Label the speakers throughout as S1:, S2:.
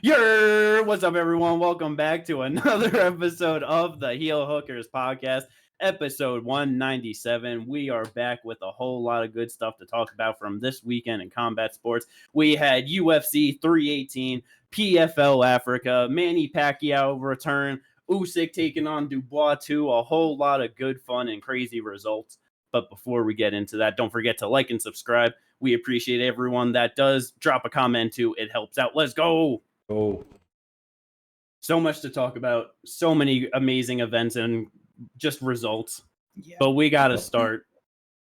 S1: What's up, everyone? Welcome back to another episode of the Heel Hookers podcast, episode 197. We are back with a whole lot of good stuff to talk about from this weekend in combat sports. We had UFC 318, PFL Africa, Manny Pacquiao return, Usyk taking on Dubois 2, a whole lot of good fun and crazy results. But before we get into that, don't forget to like and subscribe. We appreciate everyone that does. Drop a comment too. It helps out. Let's go.
S2: Oh,
S1: so much to talk about, so many amazing events and just results. Yeah. But we got to start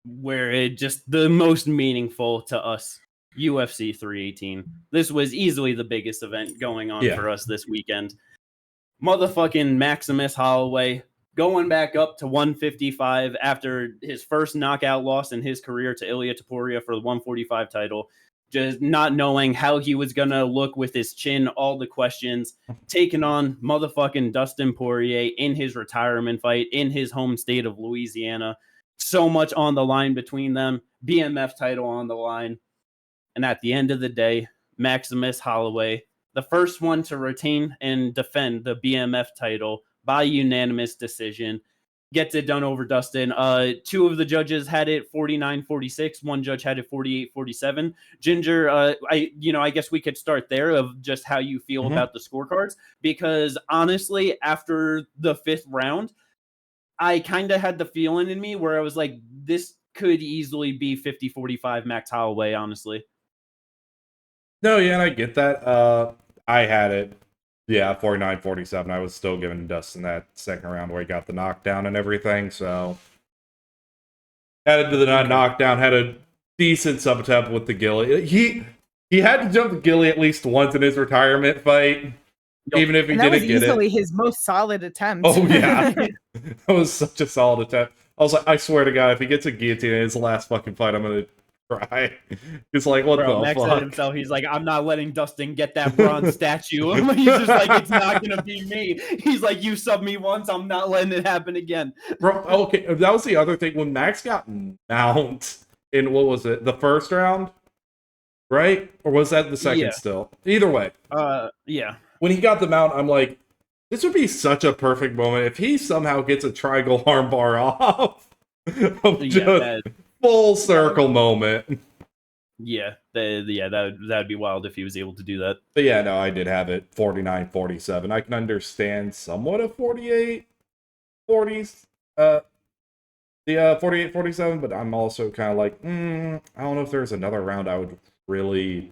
S1: where it just the most meaningful to us, UFC 318. This was easily the biggest event going on for us this weekend. Motherfucking Maximus Holloway going back up to 155 after his first knockout loss in his career to Ilia Topuria for the 145 title. Just not knowing how he was going to look with his chin, all the questions, taking on motherfucking Dustin Poirier in his retirement fight in his home state of Louisiana. So much on the line between them, BMF title on the line. And at the end of the day, Maximus Holloway, the first one to retain and defend the BMF title by unanimous decision, gets it done over Dustin. Two of the judges had it 49-46. One judge had it 48-47. Ginger, I guess we could start there of just how you feel about the scorecards, because honestly, after the fifth round, I kind of had the feeling in me where I was like, this could easily be 50-45 Max Holloway, honestly.
S2: No, yeah, and I get that. I had it. Yeah, 49-47. I was still giving Dustin that second round where he got the knockdown and everything, so added to the knockdown, had a decent sub-attempt with the Gilly. He had to jump the Gilly at least once in his retirement fight, even if he didn't get it.
S3: That was easily his most solid attempt.
S2: Oh, yeah. That was such a solid attempt. I was like, I swear to God, if he gets a guillotine in his last fucking fight, I'm going to cry. He's like, what the
S1: Max
S2: fuck?
S1: said himself, he's like, I'm not letting Dustin get that bronze statue. He's just like, it's not gonna be me. He's like, you sub me once, I'm not letting it happen again.
S2: Bro, okay, that was the other thing. When Max got mount in, what was it, the first round? Right? Or was that the second still? Either way.
S1: Yeah.
S2: When he got the mount, I'm like, this would be such a perfect moment if he somehow gets a triangle armbar off. Full circle moment.
S1: Yeah, that'd be wild if he was able to do that.
S2: But yeah, no, I did have it 49-47. I can understand somewhat of 48-40s. The 48-47, but I'm also kind of like, I don't know if there's another round I would really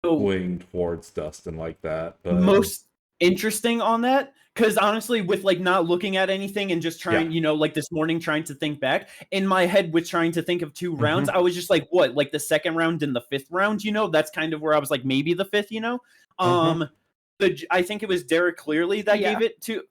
S2: swing towards Dustin like that. But
S1: most interesting on that, because honestly, with like not looking at anything and just trying, like this morning trying to think back in my head with trying to think of two rounds, I was just like, what, like the second round and the fifth round, that's kind of where I was like, maybe the fifth, I think it was Derek Clearly that gave it to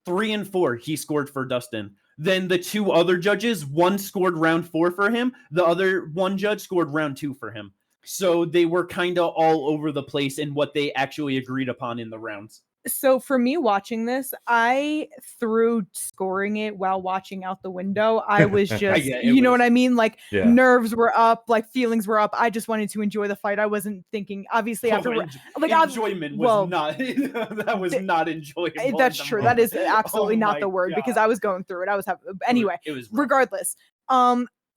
S1: 3 and 4. He scored for Dustin. Then the two other judges, one scored round 4 for him. The other one judge scored round 2 for him. So they were kind of all over the place in what they actually agreed upon in the rounds.
S3: So for me watching this, I threw scoring it while watching out the window. I was just, know what I mean? Like nerves were up, like feelings were up. I just wanted to enjoy the fight. I wasn't thining, obviously, after
S1: enjoyment was not, that was not enjoyable.
S3: That's true. That is absolutely not the word, because I was going through it. I was having, anyway, it was regardless.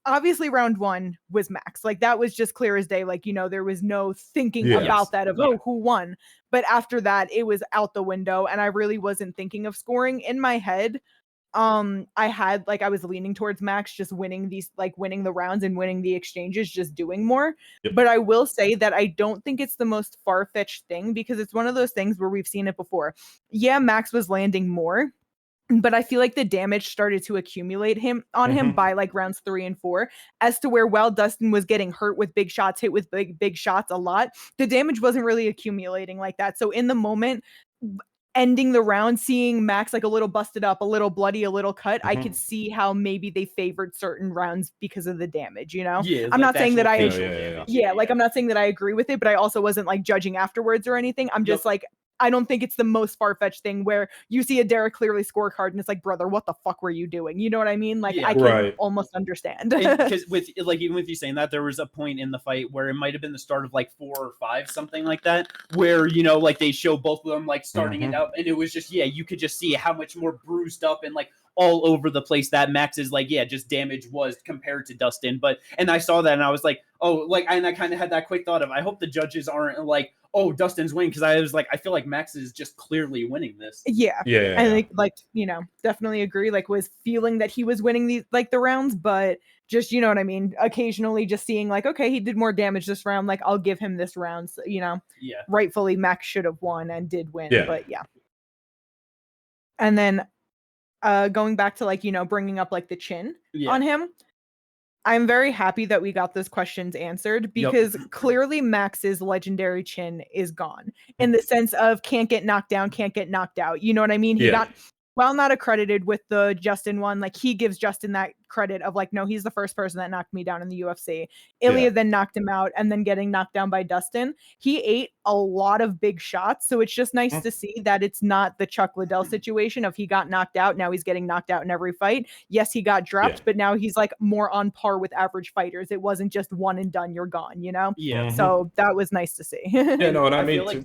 S3: Obviously round 1 was Max. Like that was just clear as day. Like, there was no thinking about that of, who won. But after that, it was out the window and I really wasn't thinking of scoring in my head. I was leaning towards Max just winning the rounds and winning the exchanges, just doing more. But I will say that I don't think it's the most far-fetched thing, because it's one of those things where we've seen it before. Yeah, Max was landing more, but I feel like the damage started to accumulate him by like rounds 3 and 4, as to where while Dustin was getting hurt with big shots, hit with big shots a lot, the damage wasn't really accumulating like that. So in the moment, ending the round, seeing Max like a little busted up, a little bloody, a little cut, I could see how maybe they favored certain rounds because of the damage, Yeah, I'm not saying that I'm not saying that I agree with it, but I also wasn't like judging afterwards or anything. I'm just like, I don't think it's the most far-fetched thing where you see a Derek Cleary scorecard and it's like, brother, what the fuck were you doing? You know what I mean? Like, I can almost understand.
S1: Because with like, even with you saying that, there was a point in the fight where it might have been the start of like 4 or 5, something like that, where, you know, like they show both of them like starting it out, and it was just, you could just see how much more bruised up and like all over the place that Max's like, just damage was compared to Dustin. And I saw that and I was like, oh, like, and I kind of had that quick thought of, I hope the judges aren't like, oh, Dustin's winning, because I was like, I feel like Max is just clearly winning this.
S3: Yeah. And like, you know, definitely agree. Like, was feeling that he was winning these like the rounds, but just, you know what I mean, occasionally just seeing like, okay, he did more damage this round, like I'll give him this round. So, you know, rightfully Max should have won and did win. But and then going back to like, you know, bringing up like the chin on him, I'm very happy that we got those questions answered, because clearly Max's legendary chin is gone, in the sense of can't get knocked down, can't get knocked out. You know what I mean? He got, while not accredited with the Justin one, like he gives Justin that credit of like, no, he's the first person that knocked me down in the UFC. Ilya then knocked him out, and then getting knocked down by Dustin. He ate a lot of big shots, so it's just nice to see that it's not the Chuck Liddell situation of he got knocked out, now he's getting knocked out in every fight. Yes, he got dropped, but now he's like more on par with average fighters. It wasn't just one and done, you're gone, you know? So that was nice to see.
S2: And I mean, like,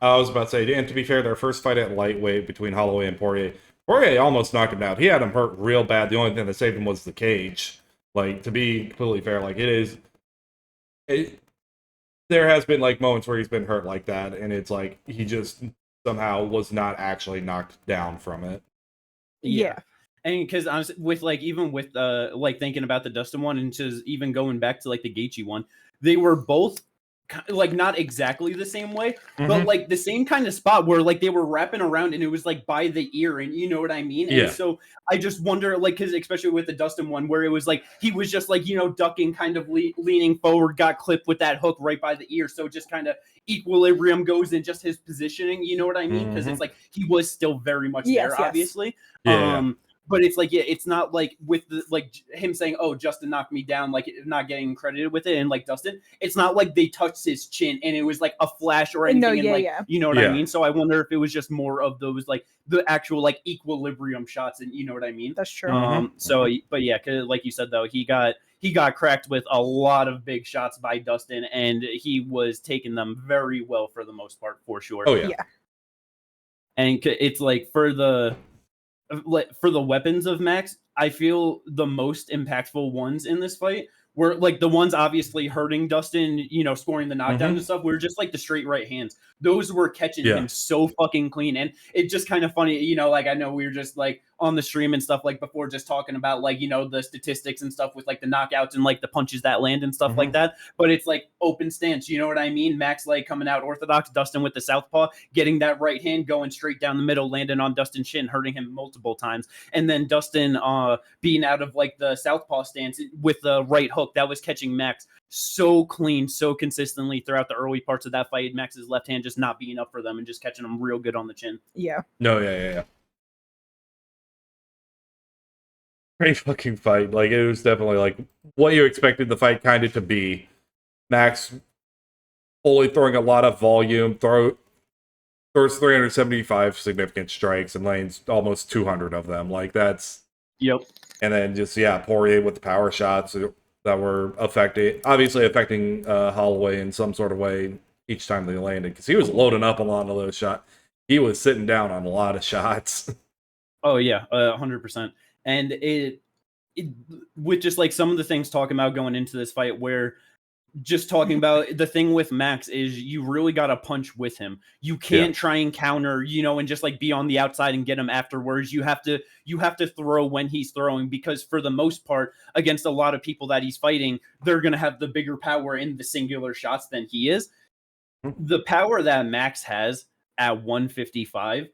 S2: I was about to say, and to be fair, their first fight at lightweight between Holloway and Poirier almost knocked him out. He had him hurt real bad. The only thing that saved him was the cage. Like, to be completely fair, like, there has been like moments where he's been hurt like that, and it's like he just somehow was not actually knocked down from it.
S1: And because I was with like, even with like thinking about the Dustin one, and just even going back to like the Gaethje one, they were both like not exactly the same way, but like the same kind of spot where like they were wrapping around and it was like by the ear, and you know what I mean? And so I just wonder, like, because especially with the Dustin one where it was like he was just like, you know, ducking, kind of leaning forward, got clipped with that hook right by the ear, so just kind of equilibrium goes in just his positioning, you know what I mean? Because it's like he was still very much there, obviously. But it's like, it's not like with the, like him saying, oh, Justin knocked me down, like not getting credited with it. And like Dustin, it's not like they touched his chin and it was like a flash or anything. You know what I mean? So I wonder if it was just more of those, like the actual like equilibrium shots, and you know what I mean?
S3: That's true.
S1: So, but yeah, cause like you said, though, he got cracked with a lot of big shots by Dustin, and he was taking them very well for the most part, for sure.
S2: Oh yeah.
S1: And it's like for the weapons of Max, I feel the most impactful ones in this fight were like the ones obviously hurting Dustin, you know, scoring the knockdown and stuff, were just like the straight right hands. Those were catching him so fucking clean. And it's just kind of funny, you know, like I know we were just like on the stream and stuff like before, just talking about like, you know, the statistics and stuff with like the knockouts and like the punches that land and stuff like that. But it's like open stance, you know what I mean? Max like coming out orthodox, Dustin with the southpaw, getting that right hand going straight down the middle, landing on Dustin's shin, hurting him multiple times. And then Dustin being out of like the southpaw stance with the right hook that was catching Max so clean, so consistently throughout the early parts of that fight. Max's left hand just not being up for them and just catching them real good on the chin.
S2: Great fucking fight. Like, it was definitely like what you expected the fight kind of to be. Max only throwing a lot of volume, throws 375 significant strikes and lands almost 200 of them. Like, that's and then just Poirier with the power shots that were affecting Holloway in some sort of way each time they landed, because he was loading up a lot of those shots. He was sitting down on a lot of shots.
S1: Oh yeah, 100%. And it with just like some of the things talking about going into this fight, where just talking about the thing with Max is you really got to punch with him. You can't try and counter, you know, and just like be on the outside and get him afterwards. You have to throw when he's throwing, because for the most part, against a lot of people that he's fighting, they're going to have the bigger power in the singular shots than he is. The power that Max has at 155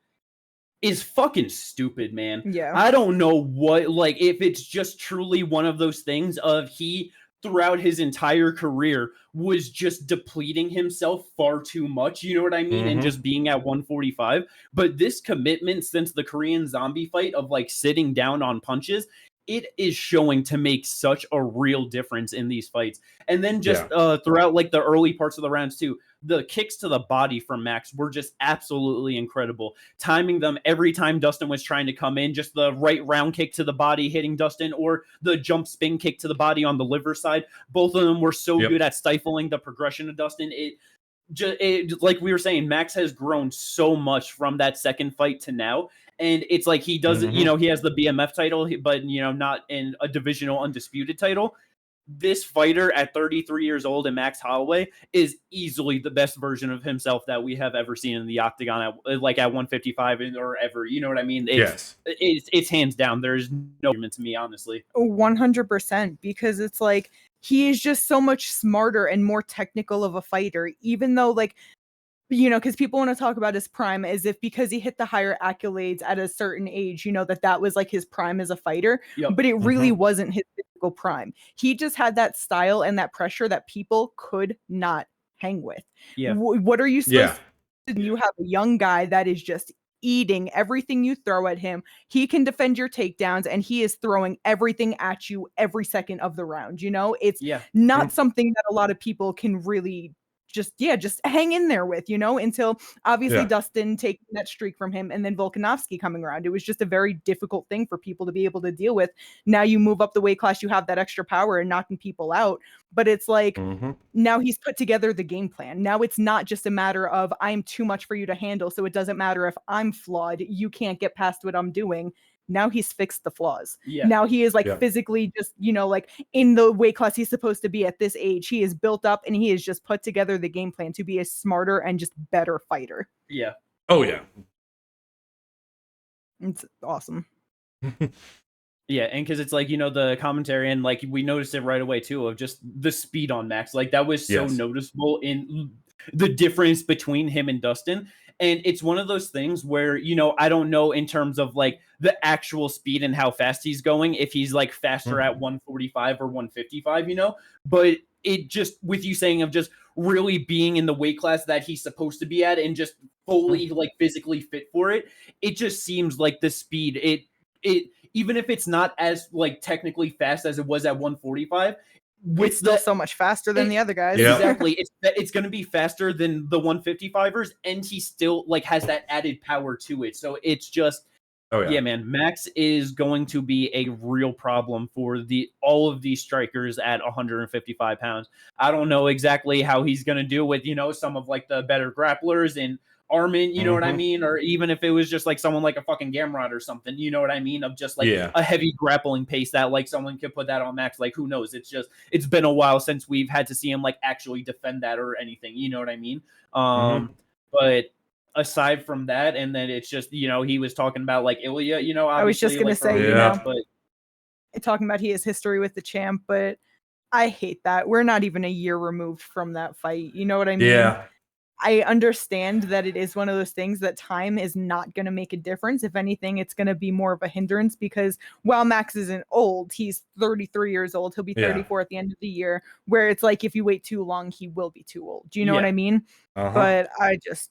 S1: is fucking stupid, man. I don't know what, like, if it's just truly one of those things of he throughout his entire career was just depleting himself far too much, you know what I mean? And just being at 145. But this commitment since the Korean Zombie fight of like sitting down on punches it is showing to make such a real difference in these fights. And then just throughout like the early parts of the rounds too, the kicks to the body from Max were just absolutely incredible. Timing them every time Dustin was trying to come in, just the right round kick to the body hitting Dustin, or the jump spin kick to the body on the liver side. Both of them were so good at stifling the progression of Dustin. It like we were saying, Max has grown so much from that second fight to now. And it's like he doesn't, you know, he has the BMF title, but, you know, not in a divisional undisputed title. This fighter at 33 years old and Max Holloway is easily the best version of himself that we have ever seen in the octagon at 155 or ever. You know what I mean? It's hands down. There's no argument to me, honestly.
S3: 100%, because it's like he is just so much smarter and more technical of a fighter, even though like, you know, because people want to talk about his prime as if because he hit the higher accolades at a certain age, you know, that was like his prime as a fighter. But it really wasn't his physical prime. He just had that style and that pressure that people could not hang with. What are you supposed to do? You have a young guy that is just eating everything you throw at him. He can defend your takedowns, and he is throwing everything at you every second of the round. You know, it's not something that a lot of people can really just hang in there with, you know, until obviously Dustin taking that streak from him and then Volkanovski coming around. It was just a very difficult thing for people to be able to deal with. Now you move up the weight class, you have that extra power and knocking people out. But it's like now he's put together the game plan. Now it's not just a matter of I'm too much for you to handle, so it doesn't matter if I'm flawed, you can't get past what I'm doing. Now he's fixed the flaws. Now he is like physically just, you know, like in the weight class he's supposed to be at this age. He is built up and he has just put together the game plan to be a smarter and just better fighter.
S2: Oh, yeah.
S3: It's awesome.
S1: Yeah, and because it's like, you know, the commentary, and like we noticed it right away too, of just the speed on Max. Like that was so noticeable in the difference between him and Dustin. And it's one of those things where, you know, I don't know in terms of like the actual speed and how fast he's going, if he's like faster at 145 or 155, you know, but it just, with you saying of just really being in the weight class that he's supposed to be at and just fully like physically fit for it, it just seems like the speed, it even if it's not as like technically fast as it was at 145,
S3: it's still so much faster than the other guys.
S1: Exactly. It's going to be faster than the 155ers, and he still like has that added power to it. So it's just, man, Max is going to be a real problem for all of these strikers at 155 pounds. I don't know exactly how he's going to do with, you know, some of like the better grapplers and Armin, you know what I mean? Or even if it was just like someone like a fucking Gamrot or something, you know what I mean? Of just like a heavy grappling pace that like someone could put that on Max. Like, who knows? It's been a while since we've had to see him like actually defend that or anything. You know what I mean? But aside from that, and then it's just, you know, he was talking about like Ilya, you know, obviously,
S3: I was just going to
S1: like,
S3: say, you know, but talking about he has history with the champ, but I hate that. We're not even a year removed from that fight. You know what I mean?
S2: Yeah.
S3: I understand that it is one of those things that time is not going to make a difference. If anything, it's going to be more of a hindrance because while Max isn't old, he's 33 years old. He'll be 34 at the end of the year, where it's like if you wait too long, he will be too old. Do you know what I mean? But I just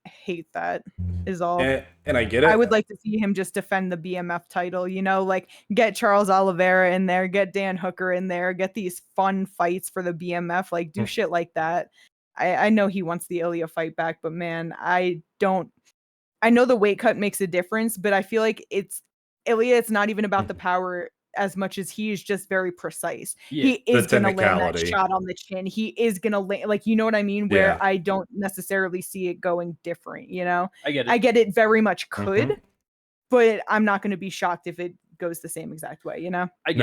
S3: hate that is all.
S2: And I get it.
S3: I would like to see him just defend the BMF title, you know, like get Charles Oliveira in there, get Dan Hooker in there, get these fun fights for the BMF, like do shit like that. I know he wants the Ilya fight back, but man, I know the weight cut makes a difference, but I feel like Ilya, it's not even about the power as much as he is just very precise. He is going to land that shot on the chin. He is going to land, like, you know what I mean? Where I don't necessarily see it going different, you know?
S1: I get it.
S3: I get it very much could, but I'm not going to be shocked if it goes the same exact way, you know?
S2: I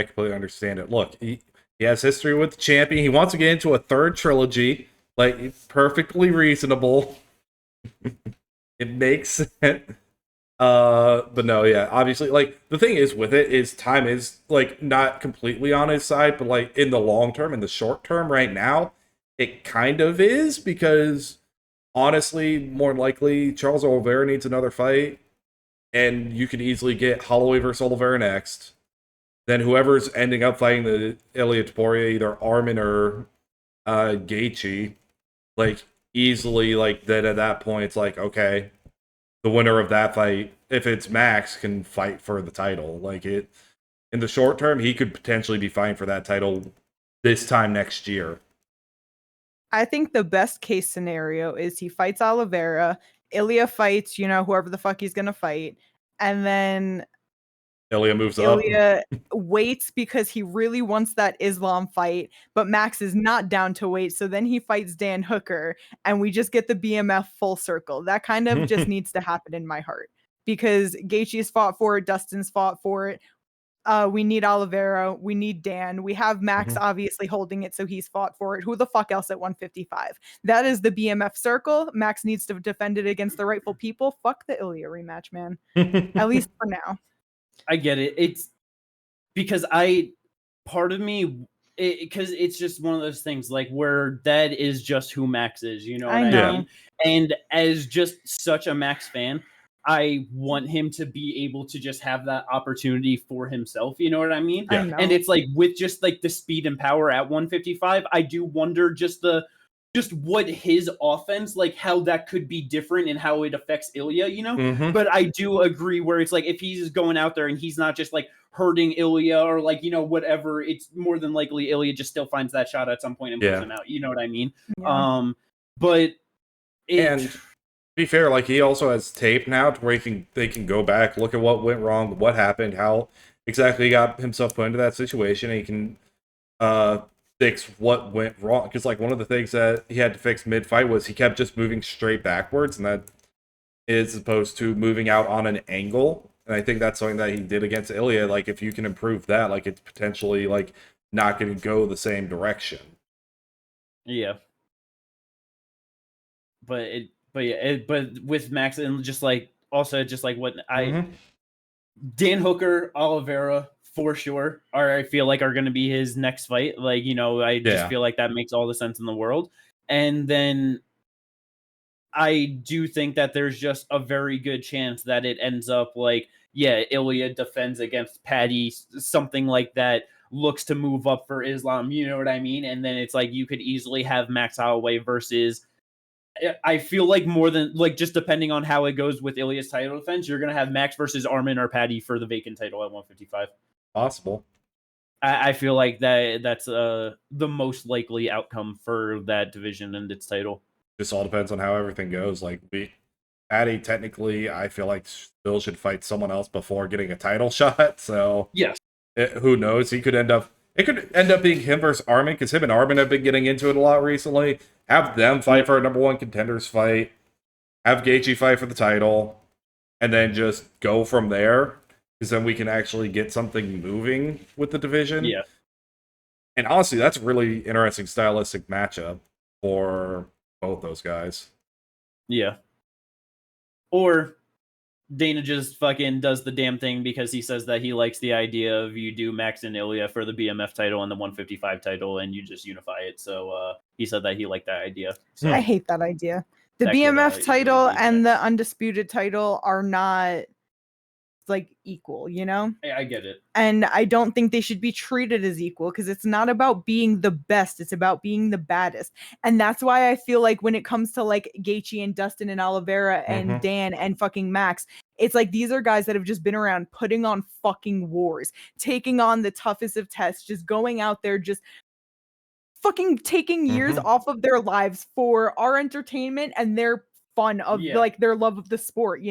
S2: completely understand it. Look, he has history with the champion. He wants to get into a third trilogy. Like, perfectly reasonable. It makes sense. But no, yeah, obviously, like, the thing is with it is time is, like, not completely on his side, but, like, in the long term, in the short term right now, it kind of is, because, honestly, more likely, Charles Oliveira needs another fight, and you could easily get Holloway versus Oliveira next. Then whoever's ending up fighting the Ilya Poirier, either Armin or Gaethje, like, easily, like, then at that point, it's like, okay, the winner of that fight, if it's Max, can fight for the title. Like it in the short term, he could potentially be fighting for that title this time next year.
S3: I think the best case scenario is he fights Oliveira, Ilya fights, whoever the fuck he's gonna fight, and then
S2: Ilya moves up.
S3: Ilya waits because he really wants that Islam fight, but Max is not down to wait. So then he fights Dan Hooker, and we just get the BMF full circle. That kind of just needs to happen in my heart because Gaethje's fought for it, Dustin's fought for it. We need Oliveira. We need Dan. We have Max obviously holding it, so he's fought for it. Who the fuck else at 155? That is the BMF circle. Max needs to defend it against the rightful people. Fuck the Ilya rematch, man. At least for now.
S1: I get it. It's because part of me, because it's just one of those things like where that is just who Max is, you know what I mean? And as just such a Max fan, I want him to be able to just have that opportunity for himself. You know what I mean?
S3: Yeah. I know.
S1: And it's like with just like the speed and power at 155, I do wonder just what his offense, like how that could be different and how it affects Ilya, But I do agree where it's like if he's going out there and he's not just like hurting Ilya or like, whatever, it's more than likely Ilya just still finds that shot at some point and puts him out. You know what I mean?
S3: Yeah.
S1: But
S2: to be fair, like he also has tape now to where they can go back, look at what went wrong, what happened, how exactly he got himself put into that situation, and he can fix what went wrong. Because like one of the things that he had to fix mid-fight was he kept just moving straight backwards, and that is opposed to moving out on an angle. And I think that's something that he did against Ilya. Like if you can improve that, like it's potentially like not going to go the same direction.
S1: Yeah. But with Max and just like also just like what Dan Hooker, Oliveira for sure I feel like are going to be his next fight. Like, I just feel like that makes all the sense in the world. And then I do think that there's just a very good chance that it ends up like, Ilya defends against Paddy, something like that, looks to move up for Islam. You know what I mean? And then it's like you could easily have Max Holloway versus. I feel like more than like just depending on how it goes with Ilya's title defense, you're gonna have Max versus Armin or Paddy for the vacant title at 155.
S2: Possible.
S1: I feel like that's the most likely outcome for that division and its title.
S2: This all depends on how everything goes. Like Paddy, technically, I feel like still should fight someone else before getting a title shot. So
S1: yes,
S2: who knows? It could end up being him versus Armin because him and Armin have been getting into it a lot recently. Have them fight for a number one contenders fight. Have Gaethje fight for the title. And then just go from there. Because then we can actually get something moving with the division.
S1: Yeah.
S2: And honestly, that's a really interesting stylistic matchup for both those guys.
S1: Yeah. Or Dana just fucking does the damn thing because he says that he likes the idea of you do Max and Ilya for the BMF title and the 155 title and you just unify it. So he said that he liked that idea. So
S3: I hate that idea. The BMF title and the undisputed title are not like equal,
S1: I get it.
S3: And I don't think they should be treated as equal because it's not about being the best, it's about being the baddest. And that's why I feel like when it comes to like Gaethje and Dustin and Oliveira and Dan and fucking Max, it's like these are guys that have just been around putting on fucking wars, taking on the toughest of tests, just going out there, just fucking taking years off of their lives for our entertainment and their fun of like their love of the sport,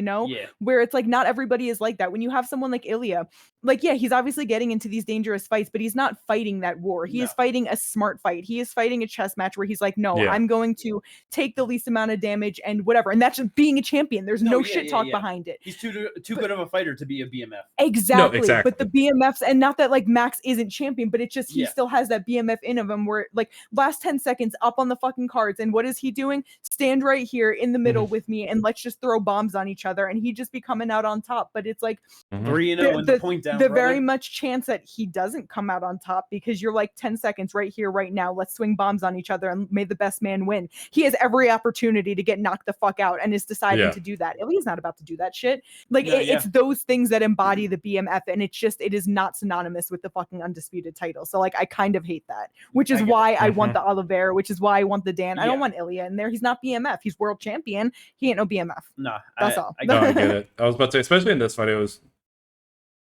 S3: where it's like not everybody is like that. When you have someone like Ilya, like he's obviously getting into these dangerous fights, but he's not fighting that war. He is fighting a smart fight. He is fighting a chess match where he's like, no, I'm going to take the least amount of damage and whatever. And that's just being a champion. There's no shit talk behind it.
S1: He's too good of a fighter to be a BMF.
S3: Exactly. No, exactly. But the BMFs, and not that like Max isn't champion, but it's just he still has that BMF in of him where like last 10 seconds up on the fucking cards. And what is he doing? Stand right here in the middle with me and let's just throw bombs on each other and he just be coming out on top. But it's like
S1: 3-0 and the point down.
S3: The very much chance that he doesn't come out on top because you're like 10 seconds right here, right now. Let's swing bombs on each other and may the best man win. He has every opportunity to get knocked the fuck out and is deciding to do that. Ilya's not about to do that shit. Like it's those things that embody the BMF and it is not synonymous with the fucking undisputed title. So like I kind of hate that, which is why I want the Oliveira, which is why I want the Dan. I don't want Ilya in there. He's not BMF. He's world champion. man. He ain't no BMF.
S1: Nah,
S3: that's all.
S2: No, I get it. I was about to say, especially in this fight, it was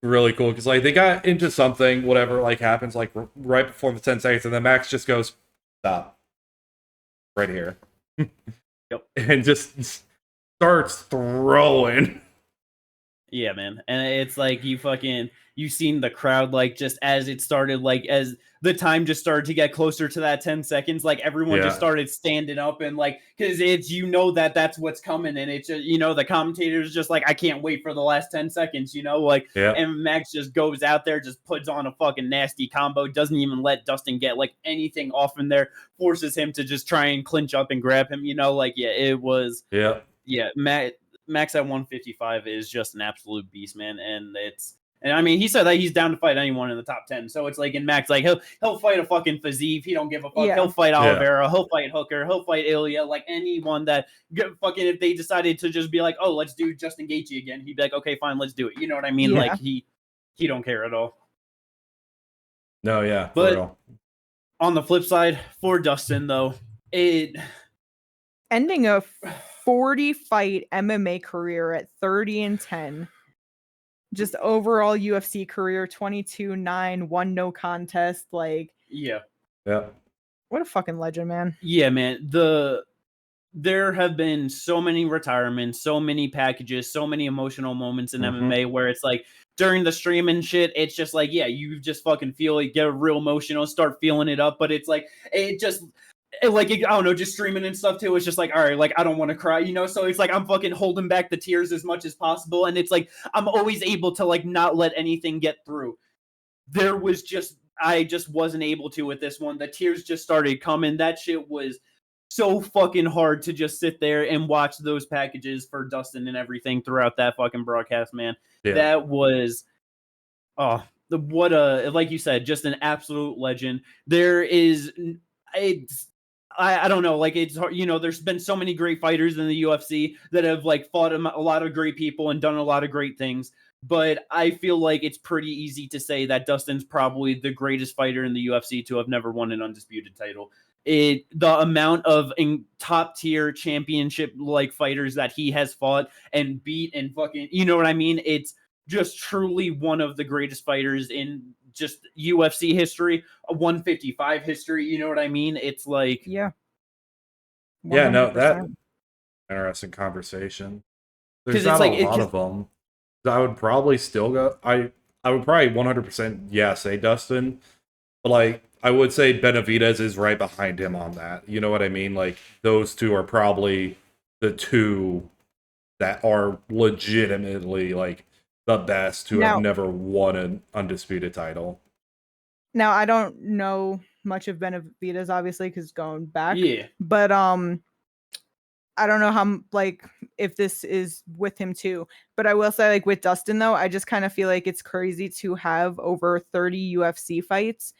S2: really cool because like they got into something, whatever like happens like right before the 10 seconds, and then Max just goes, "Stop, right here,"
S1: yep,
S2: and just starts throwing.
S1: Yeah, man, and it's like you seen the crowd like just as it started, like as the time just started to get closer to that 10 seconds, like everyone just started standing up and like because it's that's what's coming, and it's just, the commentators just like I can't wait for the last 10 seconds, and Max just goes out there, just puts on a fucking nasty combo, doesn't even let Dustin get like anything off in there, forces him to just try and clinch up and grab him, it was Max at 155 is just an absolute beast, man, and I mean, he said that he's down to fight anyone in the top 10. So it's like in Max, like he'll fight a fucking Fiziev. He don't give a fuck. Yeah. He'll fight Oliveira. He'll fight Hooker. He'll fight Ilya. Like anyone that fucking if they decided to just be like, oh, let's do Justin Gaethje again, he'd be like, okay, fine, let's do it. You know what I mean? Yeah. Like he don't care at all.
S2: No, yeah.
S1: But for real. On the flip side, for Dustin though,
S3: ending a 40-fight MMA career at 30-10. Just overall UFC career 22-9, 1 no contest. Like,
S2: yeah.
S3: What a fucking legend, man.
S1: Yeah, man. There have been so many retirements, so many packages, so many emotional moments in MMA where it's like during the stream and shit, it's just like, yeah, you just fucking feel it, get real emotional, start feeling it up, but it's like I don't know, just streaming and stuff too. It's just like, all right, like I don't want to cry, so it's like I'm fucking holding back the tears as much as possible. And it's like I'm always able to like not let anything get through. I just wasn't able to with this one. The tears just started coming. That shit was so fucking hard to just sit there and watch those packages for Dustin and everything throughout that fucking broadcast, man. Yeah. That was like you said, just an absolute legend. I don't know, like it's hard, there's been so many great fighters in the UFC that have like fought a lot of great people and done a lot of great things, but I feel like it's pretty easy to say that Dustin's probably the greatest fighter in the UFC to have never won an undisputed title. The amount of top tier championship like fighters that he has fought and beat and fucking, you know what I mean? It's just truly one of the greatest fighters in just UFC history, a 155 history, you know what I mean? It's like
S3: 100%.
S2: Yeah, no, that interesting conversation. There's not a lot of them. I would probably still go. I would probably 100% say Dustin, but like I would say Benavidez is right behind him on that. You know what I mean? Like those two are probably the two that are legitimately like the best who have never won an undisputed title.
S3: Now, I don't know much of Benavidez, obviously, because going back.
S1: Yeah.
S3: But I don't know how, like, if this is with him too. But I will say, like, with Dustin, though, I just kind of feel like it's crazy to have over 30 UFC fights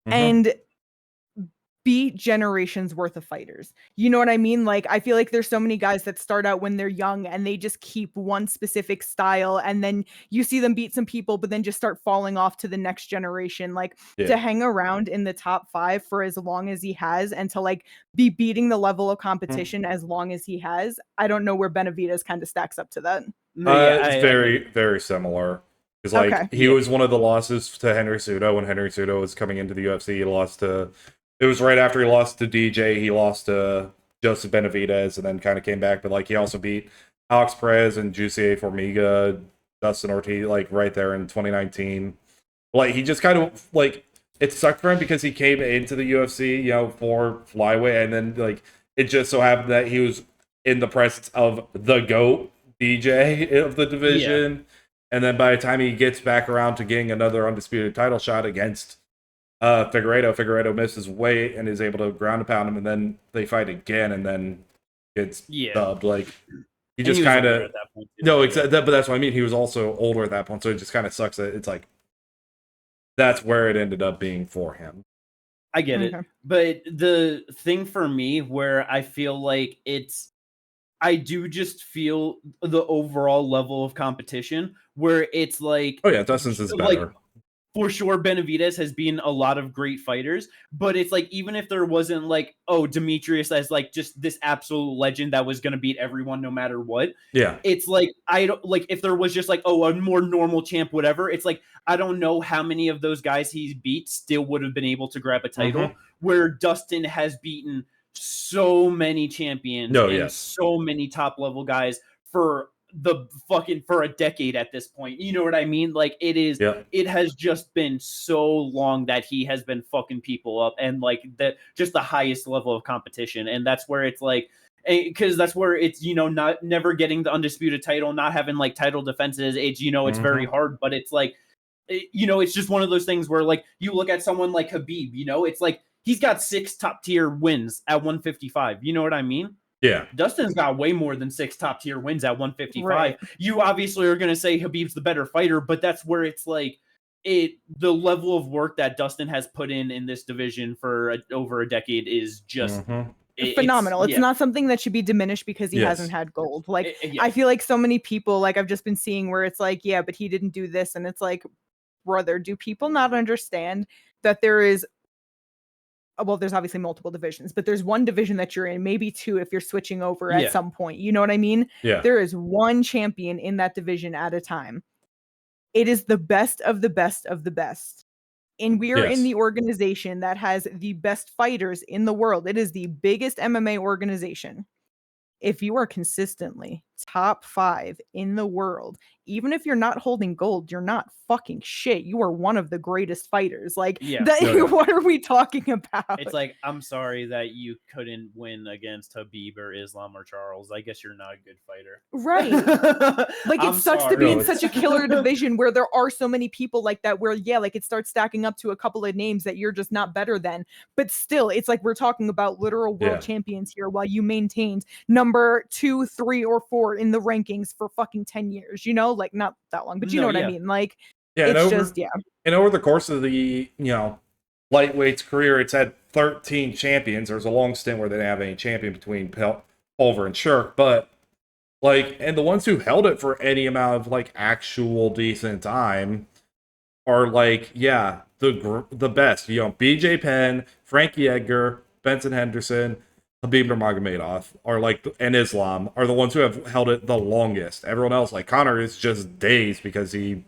S3: and beat generations worth of fighters. You know what I mean? Like, I feel like there's so many guys that start out when they're young and they just keep one specific style, and then you see them beat some people, but then just start falling off to the next generation. Like to hang around in the top 5 for as long as he has and to like be beating the level of competition as long as he has. I don't know where Benavidez kind of stacks up to that.
S2: It's very, very similar. Because like he was one of the losses to Henry Cejudo when Henry Cejudo was coming into the UFC. He lost to. It was right after he lost to DJ. He lost to Joseph Benavidez and then kind of came back. But like he also beat Alex Perez and Jussier Formiga, Dustin Ortiz, like right there in 2019. Like he just kind of like it sucked for him because he came into the UFC, for flyweight, and then like it just so happened that he was in the presence of the GOAT DJ of the division. Yeah. And then by the time he gets back around to getting another undisputed title shot against Figueiredo misses weight and is able to ground and pound him, and then they fight again, and then gets dubbed. Like he just kind of but that's what I mean. He was also older at that point, so it just kind of sucks that it's like that's where it ended up being for him.
S1: I get it, but the thing for me where I feel like I do just feel the overall level of competition where it's like,
S2: Dustin's is better.
S1: for sure, Benavidez has been a lot of great fighters, but it's like, even if there wasn't like, oh, Demetrius as like just this absolute legend that was going to beat everyone no matter what.
S2: Yeah.
S1: It's like, I don't like, if there was just like, oh, a more normal champ, whatever. It's like, I don't know how many of those guys he's beat still would have been able to grab a title, where Dustin has beaten so many champions and so many top level guys for a decade at this point. You know what I mean? Like, it has just been so long that he has been fucking people up, and like that, just the highest level of competition. And that's where it's like, because that's where it's, not never getting the undisputed title, not having like title defenses. It's, it's very hard, but it's like, it's just one of those things where like you look at someone like Khabib, it's like he's got 6 top tier wins at 155. You know what I mean?
S2: Yeah.
S1: Dustin's got way more than 6 top tier wins at 155. Right. You obviously are going to say Khabib's the better fighter, but that's where it's like the level of work that Dustin has put in this division for over a decade is just
S3: phenomenal. It's not something that should be diminished because he hasn't had gold. Like, I feel like so many people, like I've just been seeing where it's like, yeah, but he didn't do this. And it's like, brother, do people not understand that there is, well, there's obviously multiple divisions, but there's one division that you're in, maybe 2 if you're switching over at some point. You know what I mean?
S2: Yeah.
S3: There is one champion in that division at a time. It is the best of the best of the best. And we are in the organization that has the best fighters in the world. It is the biggest MMA organization. If you are consistently top 5 in the world, even if you're not holding gold, you're not fucking shit. You are one of the greatest fighters. Like, what are we talking about?
S1: It's like, I'm sorry that you couldn't win against Khabib or Islam or Charles. I guess you're not a good fighter.
S3: Right. Like, it sucks to be in such a killer division where there are so many people like that, where, like, it starts stacking up to a couple of names that you're just not better than. But still, it's like we're talking about literal world champions here, while you maintained number 2, 3, or 4 in the rankings for fucking 10 years, like not that long, but you know what I mean? Like,
S2: and over the course of the, lightweight's career, it's had 13 champions. There's a long stint where they didn't have any champion between Pulver and Shirk, but like, and the ones who held it for any amount of like actual decent time are like, the best, BJ Penn, Frankie Edgar, Benson Henderson, Khabib Nurmagomedov, and Islam are the ones who have held it the longest. Everyone else, like Conor, is just dazed because he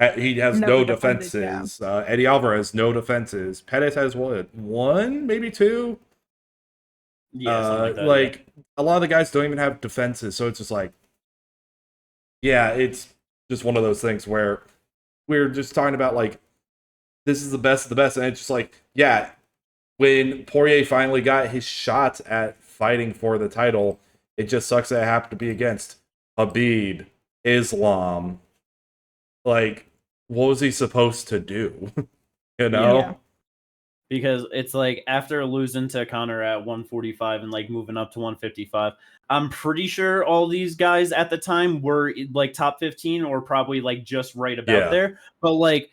S2: has no defenses. Eddie Alvarez, no defenses. Pettis has what, 1, maybe 2? A lot of the guys don't even have defenses, so it's just like, it's just one of those things where we're just talking about like, this is the best of the best, and it's just like, when Poirier finally got his shot at fighting for the title, it just sucks that it happened to be against Khabib, Islam. Like, what was he supposed to do?
S1: Yeah. Because it's like, after losing to Conor at 145 and like moving up to 155, I'm pretty sure all these guys at the time were like top 15 or probably like just right about there. But like,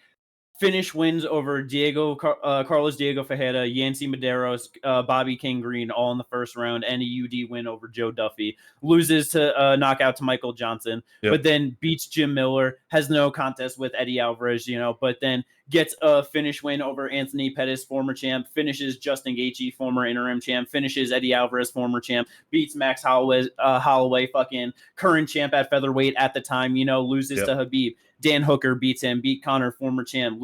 S1: finish wins over Carlos Diego Ferreira, Yancy Medeiros, Bobby King Green, all in the first round, and a UD win over Joe Duffy. Loses to knockout to Michael Johnson, but then beats Jim Miller, has no contest with Eddie Alvarez, but then gets a finish win over Anthony Pettis, former champ, finishes Justin Gaethje, former interim champ, finishes Eddie Alvarez, former champ, beats Max Holloway, fucking current champ at featherweight at the time, loses to Khabib. Dan Hooker beats him, beat Conor, former champ,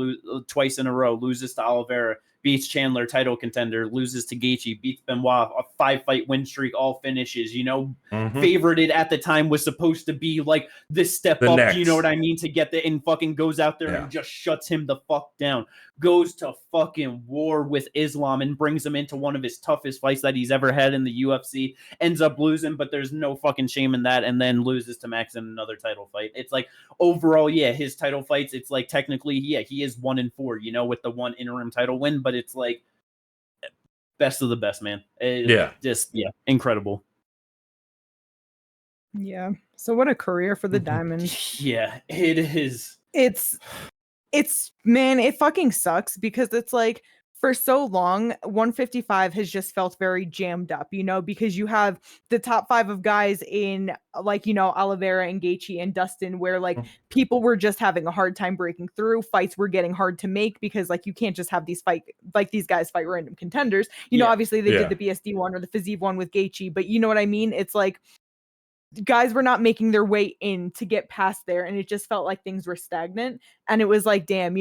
S1: twice in a row, loses to Oliveira, beats Chandler, title contender, loses to Gaethje, beats Benoit, a 5-fight win streak, all finishes, favorited at the time, was supposed to be like this step up, next. You know what I mean, to get the, and fucking goes out there and just shuts him the fuck down, goes to fucking war with Islam and brings him into one of his toughest fights that he's ever had in the UFC, ends up losing, but there's no fucking shame in that, and then loses to Max in another title fight. It's like, overall, his title fights, it's like, technically, he is 1-4, with the one interim title win, but it's like, best of the best, man. Just incredible.
S3: Yeah. So what a career for the Diamond.
S1: Yeah, it is.
S3: It's man, it fucking sucks because it's like, for so long, 155 has just felt very jammed up, because you have the top 5 of guys in Oliveira and Gaethje and Dustin, where people were just having a hard time breaking through. Fights were getting hard to make because you can't just have these guys fight random contenders. Obviously they did the BSD one or the Fiziev one with Gaethje, but you know what I mean? It's guys were not making their way in to get past there, and it just felt like things were stagnant. And it was damn,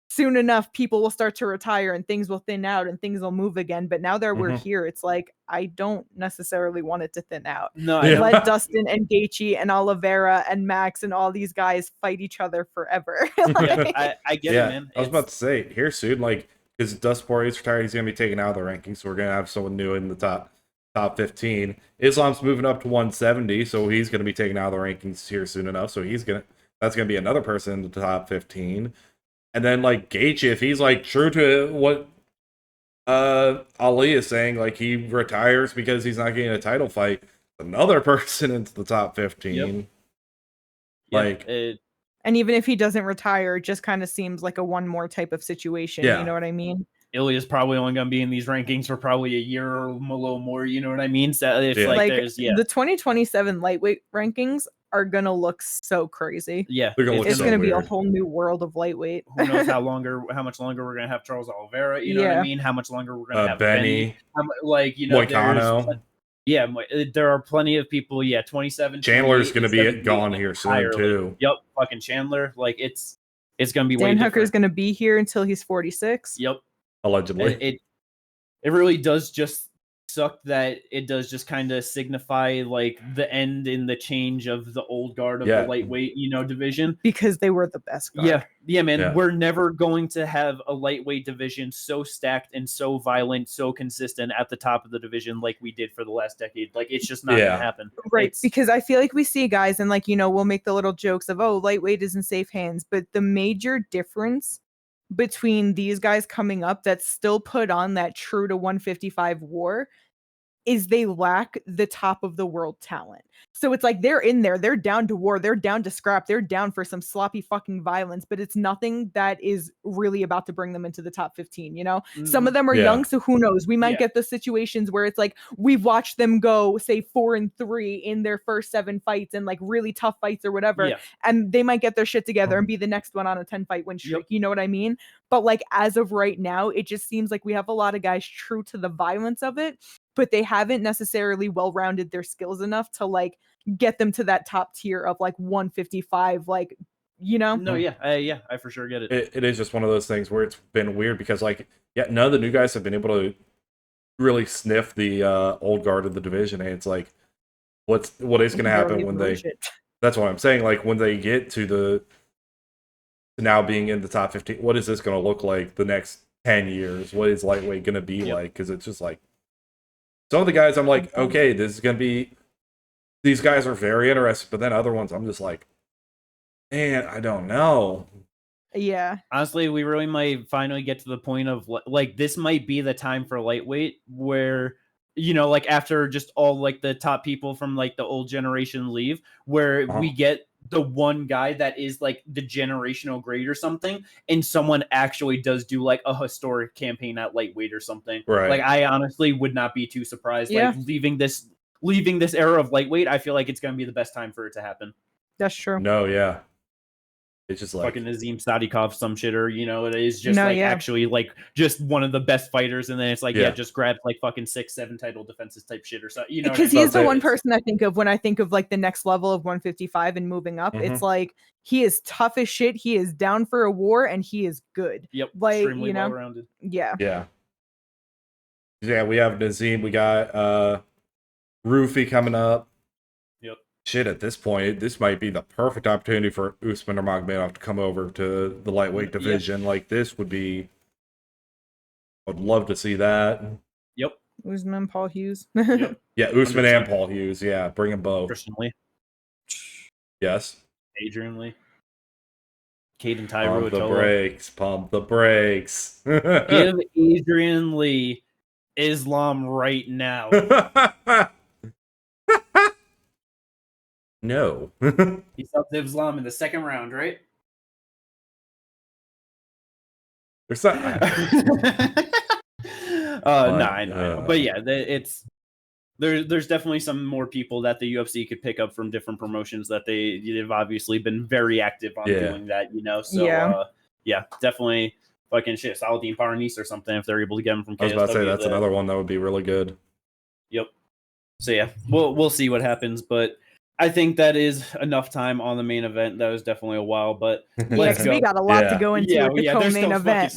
S3: soon enough people will start to retire and things will thin out and things will move again. But now that we're here, it's I don't necessarily want it to thin out.
S1: No,
S3: let Dustin and Gaethje and Oliveira and Max and all these guys fight each other forever.
S1: I get it, man.
S2: I was about to say here soon, because Dustin Poirier's retired, he's gonna be taken out of the rankings, so we're gonna have someone new in the top 15. Islam's moving up to 170, so he's going to be taken out of the rankings here soon enough. So that's going to be another person in the top 15. And then Gaethje, if he's true to what Ali is saying, he retires because he's not getting a title fight, another person into the top 15.
S1: Yep.
S3: And even if he doesn't retire, it just kind of seems like a one more type of situation. You know what I mean?
S1: Ilya's probably only going to be in these rankings for probably a year or a little more. You know what I mean? So if
S3: the 2027 lightweight rankings are going to look so crazy.
S1: Yeah.
S3: It's going to be a whole new world of lightweight.
S1: Who knows how much longer we're going to have Charles Oliveira. You know what I mean? How much longer we're going to have
S2: Benny.
S1: Moicano. Yeah, there are plenty of people. Yeah, 27.
S2: Chandler's going to be gone here soon too.
S1: Yep, fucking Chandler. It's going to be
S3: Dan Hooker's going to be here until he's 46.
S1: Yep.
S2: Allegedly.
S1: It really does just suck that it does just kind of signify the end in the change of the old guard of the lightweight division,
S3: because they were the best guard.
S1: Yeah, man. We're never going to have a lightweight division so stacked and so violent, so consistent at the top of the division like we did for the last decade. It's just not gonna happen,
S3: right? Because I feel we see guys and we'll make the little jokes of, oh, lightweight is in safe hands, but the major difference between these guys coming up that still put on that true to 155 war is they lack the top of the world talent. So it's they're in there, they're down to war, they're down to scrap, they're down for some sloppy fucking violence, but it's nothing that is really about to bring them into the top 15, Some of them are young, so who knows? We might get the situations where it's we've watched them go, say, 4-3 in their first 7 fights and really tough fights or whatever, and they might get their shit together and be the next one on a 10-fight win streak. You know what I mean? But as of right now, it just seems we have a lot of guys true to the violence of it, but they haven't necessarily well-rounded their skills enough to get them to that top tier of 155,
S1: No, I for sure get it.
S2: It is just one of those things where it's been weird because none of the new guys have been able to really sniff the old guard of the division, and it's what is going to happen when they that's what I'm saying, when they get to now being in the top 15, what is this going to look like the next 10 years? What is lightweight going to be like? Because it's just some of the guys I'm okay, this is going to be, these guys are very interesting, but then other ones I'm just man, I don't know.
S3: Yeah.
S1: Honestly, we really might finally get to the point of this might be the time for lightweight where, after just all the top people from the old generation leave, where we get the one guy that is the generational great or something, and someone actually does do a historic campaign at lightweight or something.
S2: Right.
S1: I honestly would not be too surprised. Leaving this era of lightweight, I feel it's going to be the best time for it to happen.
S3: That's true.
S2: No, yeah. It's just
S1: fucking Nazim Sadikov, some shitter, it is just actually just one of the best fighters, and then it's just grab fucking 6-7 title defenses type shit or something,
S3: because he's the one person I think of when I think of the next level of 155 and moving up. It's he is tough as shit, he is down for a war, and he is good.
S1: Yep. Extremely well-rounded.
S3: Yeah,
S2: we have Nazim, we got Roofy coming up. Shit, at this point, this might be the perfect opportunity for Usman or Magomedov to come over to the lightweight division. This would be, I'd love to see that.
S1: Yep.
S3: Usman, Paul Hughes.
S1: Yep.
S2: Yeah, Usman and Paul Hughes. Yeah, bring them both.
S1: Christian Lee.
S2: Yes.
S1: Adrian Lee. Caden Tyro.
S2: Pump the brakes.
S1: Give Adrian Lee Islam right now.
S2: No.
S1: He's up to Islam in the second round, right?
S2: There's not.
S1: I know. But yeah, there's definitely some more people that the UFC could pick up from different promotions that they've obviously been very active on doing that, So yeah, definitely fucking shit. Saladin Paranese or something if they're able to get him from KSW.
S2: I was about to say that's another one that would be really good.
S1: Yep. So yeah, we'll see what happens, but I think that is enough time on the main event. That was definitely a while, but let's go.
S3: We got a lot to go into with the co-main event.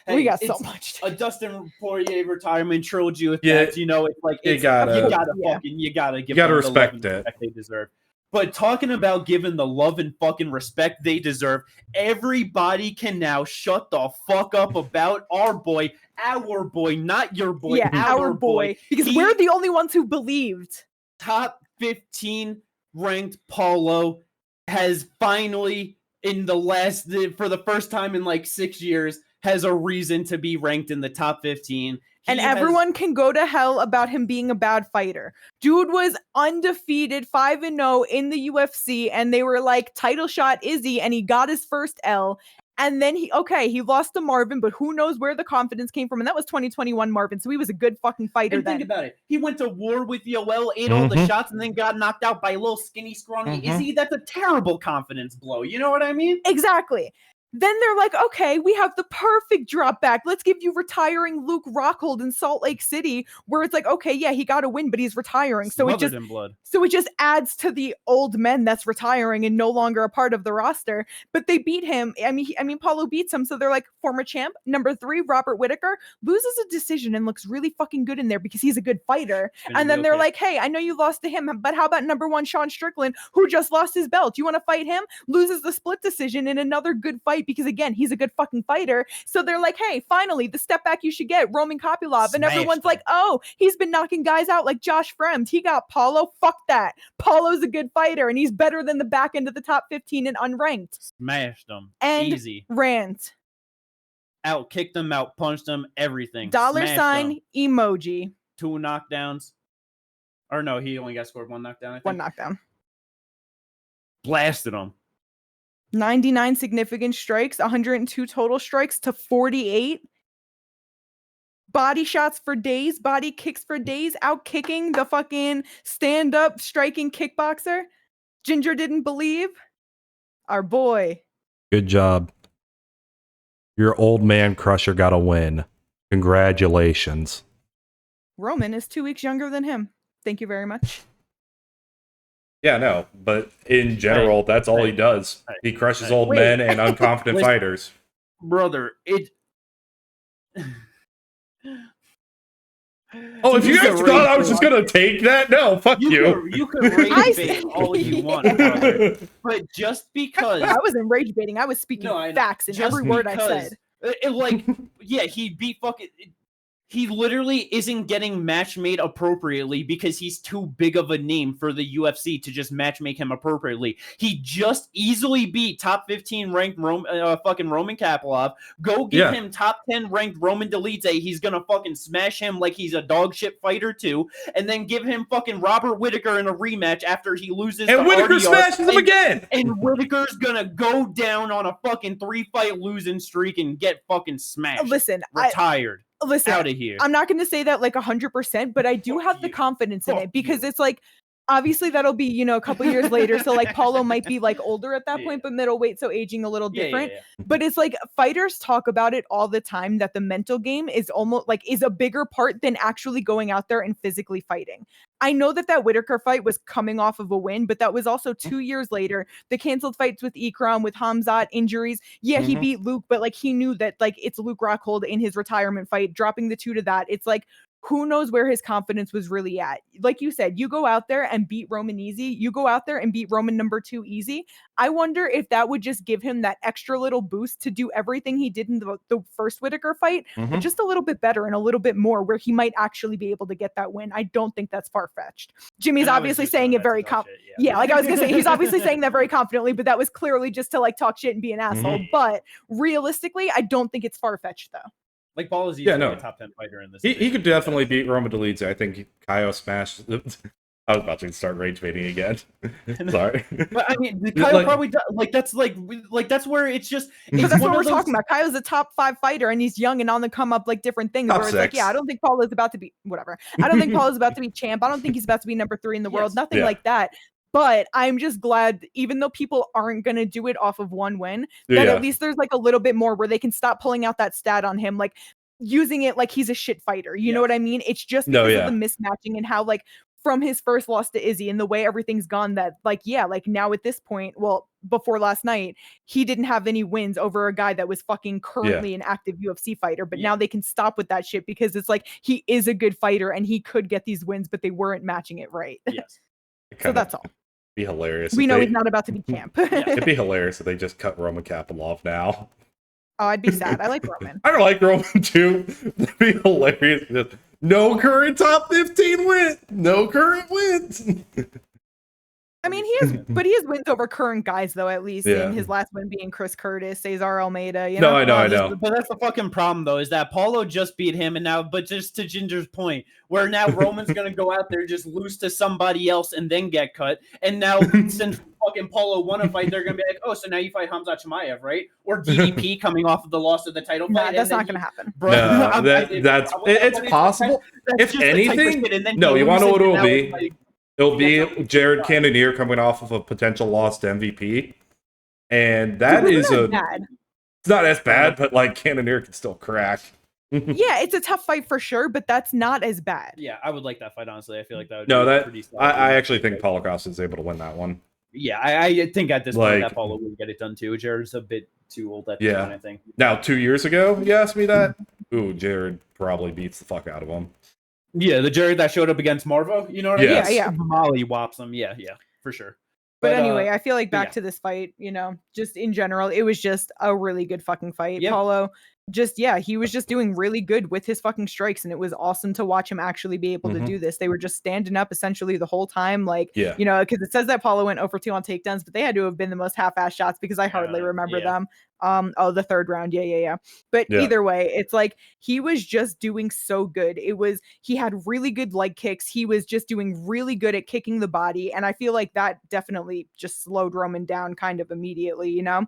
S3: We got so much.
S1: A Dustin Poirier retirement trilogy with that. It's like you gotta give them
S2: respect
S1: the love and respect they deserve. But talking about giving the love and fucking respect they deserve, everybody can now shut the fuck up about our boy, not your boy, our boy.
S3: Because we're the only ones who believed.
S1: Top 15 ranked Paulo has finally, for the first time in like 6 years, has a reason to be ranked in the top 15.
S3: And everyone can go to hell about him being a bad fighter. Dude was undefeated, 5-0 in the UFC, and they were like, title shot Izzy, and he got his first L. And then he lost to Marvin, but who knows where the confidence came from. And that was 2021 Marvin, so he was a good fucking fighter
S1: and
S3: then.
S1: Think about it. He went to war with Yoel, ate all the shots, and then got knocked out by a little skinny, scrawny Izzy. That's a terrible confidence blow. You know what I mean?
S3: Exactly. Then they're like, okay, we have the perfect drop back. Let's give you retiring Luke Rockhold in Salt Lake City, where it's like, okay, yeah, he got a win, but he's retiring. So it just adds to the old men that's retiring and no longer a part of the roster. But they beat him. I mean, Paulo beats him. So they're like, former champ, number 3, Robert Whittaker, loses a decision and looks really fucking good in there because he's a good fighter. And then they're like, hey, I know you lost to him, but how about number 1, Sean Strickland, who just lost his belt? You want to fight him? Loses the split decision in another good fight. Because again, he's a good fucking fighter. So they're like, hey, finally, the step back you should get, Roman Kopylov. And everyone's like, oh, he's been knocking guys out like Josh Fremd. He got Paulo. Fuck that. Paulo's a good fighter, and he's better than the back end of the top 15 and unranked.
S1: Smashed them.
S3: And
S1: easy.
S3: Rant.
S1: Out kicked them, out punched them, everything.
S3: $sign emoji.
S1: 2 knockdowns. Or no, he only got scored 1 knockdown, I think.
S3: 1 knockdown.
S1: Blasted him.
S3: 99 significant strikes, 102 total strikes to 48. Body shots for days, body kicks for days, out kicking the fucking stand-up striking kickboxer. Ginger didn't believe. Our boy.
S2: Good job. Your old man crusher got a win. Congratulations.
S3: Roman is 2 weeks younger than him. Thank you very much.
S2: Yeah, no, but in general, that's all he does. He crushes old men and unconfident fighters.
S1: Brother,
S2: Oh, if you guys thought I was just going to take that, no, fuck you.
S1: You could rage bait all you want, brother. But just because...
S3: I wasn't rage baiting. I was speaking facts in every word I said.
S1: He beat fucking... He literally isn't getting match made appropriately because he's too big of a name for the UFC to just match make him appropriately. He just easily beat top 15 ranked fucking Roman Kopylov. Go give him top 10 ranked Roman Dolidze. He's gonna fucking smash him like he's a dog shit fighter too. And then give him fucking Robert Whittaker in a rematch after he loses.
S2: And Whittaker smashes him again.
S1: And Whittaker's gonna go down on a fucking 3-fight losing streak and get fucking smashed.
S3: Listen,
S1: retired.
S3: Listen,
S1: out of here.
S3: I'm not going to say that like 100%, but I do have the confidence in it because it's like, obviously that'll be, a couple years later. So like Paulo might be like older at that point, but middleweight. So aging a little different, but it's like fighters talk about it all the time that the mental game is almost like is a bigger part than actually going out there and physically fighting. I know that Whittaker fight was coming off of a win, but that was also 2 years later. The canceled fights with Ikram, with Hamzat, injuries. Yeah, he beat Luke, but like he knew that like it's Luke Rockhold in his retirement fight, dropping the 2 to that. It's like, who knows where his confidence was really at? Like you said, you go out there and beat Roman easy. You go out there and beat Roman number 2 easy. I wonder if that would just give him that extra little boost to do everything he did in the first Whittaker fight, but just a little bit better and a little bit more where he might actually be able to get that win. I don't think that's far-fetched. Jimmy's obviously saying it very confidently. Like I was going to say, he's obviously saying that very confidently, but that was clearly just to like talk shit and be an asshole. But realistically, I don't think it's far-fetched though.
S1: Like Paul is easily a top 10 fighter in this.
S2: He could definitely beat Roman Dolidze. I think Kaio smashed. I was about to start rage baiting again. Sorry.
S1: But I mean, Kyle probably does, that's where it's just.
S3: But that's what we're talking about. Kyle's a top 5 fighter, and he's young and on the come up, like different things.
S2: Top
S3: where it's
S2: 6.
S3: like, yeah, I don't think Paulo's about to be whatever. I don't think Paulo's about to be champ. I don't think he's about to be number 3 in the world. Nothing like that. But I'm just glad, even though people aren't going to do it off of one win, that at least there's like a little bit more where they can stop pulling out that stat on him, like using it like he's a shit fighter. You know what I mean? It's just because of the mismatching and how like from his first loss to Izzy and the way everything's gone that like, like now at this point, well, before last night, he didn't have any wins over a guy that was fucking currently an active UFC fighter. But now they can stop with that shit because it's like he is a good fighter and he could get these wins, but they weren't matching it right.
S1: Yes.
S3: So that's all.
S2: Be hilarious.
S3: We know he's not about to be camp.
S2: It'd be hilarious if they just cut Roman Kopylov now.
S3: Oh, I'd be sad. I like Roman.
S2: I like Roman too. It'd be hilarious. Just, no current top 15 win. No current wins.
S3: I mean, he has wins over current guys though, at least in his last win being Chris Curtis, Cesar Almeida. You know?
S2: No, I know.
S1: But that's the fucking problem though, is that Paulo just beat him, and now, but just to Ginger's point, where now Roman's gonna go out there just lose to somebody else and then get cut, and now since fucking Paulo won a fight, they're gonna be like, oh, so now you fight Khamzat Chimaev, right? Or DDP coming off of the loss of the title fight.
S3: That's not gonna happen.
S2: Bro, it's possible. If anything, no, you want to know what it will be?
S1: Like,
S2: it'll be Jared Cannonier coming off of a potential loss to MVP, and that is it's not as bad, but like Cannonier can still crack.
S3: Yeah, it's a tough fight for sure, but that's not as bad.
S1: Yeah, I would like that fight, honestly. I feel like that would
S2: be
S1: pretty solid.
S2: I actually think Paulo Costa is able to win that one.
S1: Yeah, I think at this point that Paulo would get it done too. Jared's a bit too old at this point, I think.
S2: Now, 2 years ago, you asked me that? Ooh, Jared probably beats the fuck out of him.
S1: Yeah, the Jared that showed up against Marvo, you know what I mean?
S3: Yeah.
S1: Molly whops him. Yeah, for sure.
S3: But anyway, I feel like back to this fight, you know, just in general, it was just a really good fucking fight. Yep. Paulo, he was just doing really good with his fucking strikes, and it was awesome to watch him actually be able to do this. They were just standing up essentially the whole time, like, you know, because it says that Paulo went 0 for 2 on takedowns, but they had to have been the most half-ass shots because I hardly remember them. The third round. But either way, it's like he was just doing so good. He had really good leg kicks. He was just doing really good at kicking the body. And I feel like that definitely just slowed Roman down kind of immediately, you know?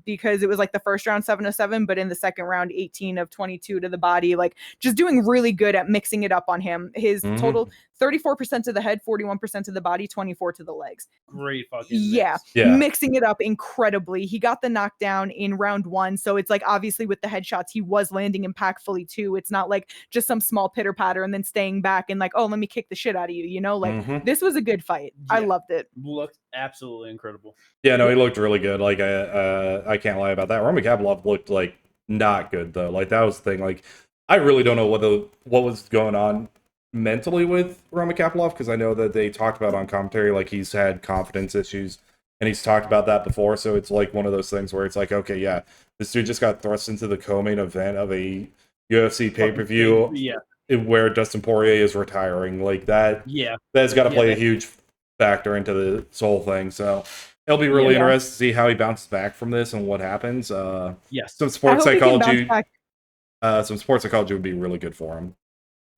S3: Because it was like the first round 7-7, but in the second round 18 of 22 to the body, like just doing really good at mixing it up on him. His total 34% to the head, 41% to the body, 24 to the legs.
S1: Great fucking
S3: mixing it up incredibly. He got the knockdown in round 1, so it's like obviously with the headshots he was landing impactfully too. It's not like just some small pitter patter and then staying back and like, oh, let me kick the shit out of you, you know? Like this was a good fight. I loved it.
S1: Looked absolutely incredible.
S2: Yeah, no, he looked really good. Like I can't lie about that. Roman Kopylov looked like not good though. Like that was the thing. Like I really don't know what was going on mentally with Roman Kopylov, because I know that they talked about on commentary like he's had confidence issues, and he's talked about that before. So it's like one of those things where it's like, okay, yeah, this dude just got thrust into the co-main event of a UFC pay-per-view where Dustin Poirier is retiring. Like that, that's got to play a huge factor into this whole thing. So it'll be really interesting to see how he bounces back from this and what happens. Some sports psychology would be really good for him.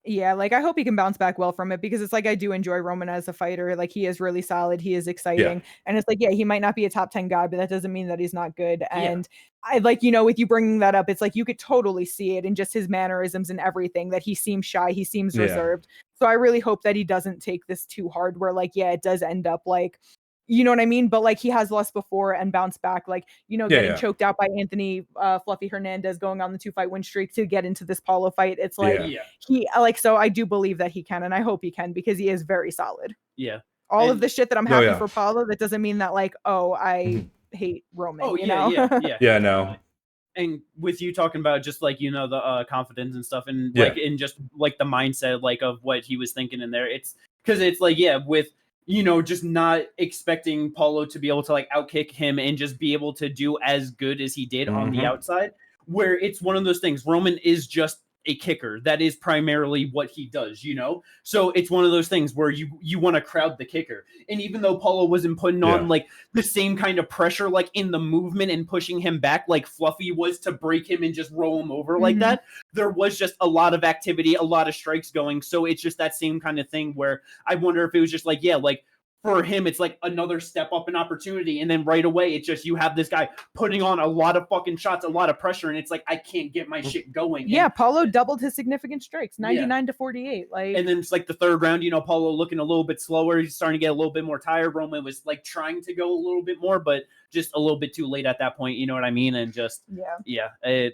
S3: Yeah, like I hope he can bounce back well from it, because it's like I do enjoy Roman as a fighter. Like he is really solid, he is exciting, and it's like he might not be a top 10 guy, but that doesn't mean that he's not good. And I like, you know, with you bringing that up, it's like you could totally see it in just his mannerisms and everything, that he seems shy, he seems reserved. So I really hope that he doesn't take this too hard, where like it does end up like, you know what I mean? But like he has lost before and bounced back, like, you know, getting choked out by Anthony Fluffy Hernandez, going on the 2-fight win streak to get into this Paulo fight. It's like he like, so I do believe that he can, and I hope he can, because he is very solid. All of the shit that I'm happy for Paulo, that doesn't mean that like, oh, I hate Roman. You know?
S2: No.
S1: And with you talking about just like, you know, the confidence and stuff, and like in just like the mindset like of what he was thinking in there, it's because it's like with, you know, just not expecting Paulo to be able to like outkick him and just be able to do as good as he did on the outside, where it's one of those things. Roman is just a kicker. That is primarily what he does, you know? So it's one of those things where you want to crowd the kicker. And even though Paulo wasn't putting on like the same kind of pressure, like in the movement and pushing him back, like Fluffy was to break him and just roll him over like that, there was just a lot of activity, a lot of strikes going. So it's just that same kind of thing where I wonder if it was just like, like, for him, it's like another step up in opportunity. And then right away, it's just you have this guy putting on a lot of fucking shots, a lot of pressure. And it's like, I can't get my shit going.
S3: Yeah, Paulo doubled his significant strikes, 99 to 48. Like,
S1: and then it's like the third round, you know, Paulo looking a little bit slower. He's starting to get a little bit more tired. Roman was like trying to go a little bit more, but just a little bit too late at that point. You know what I mean? And just,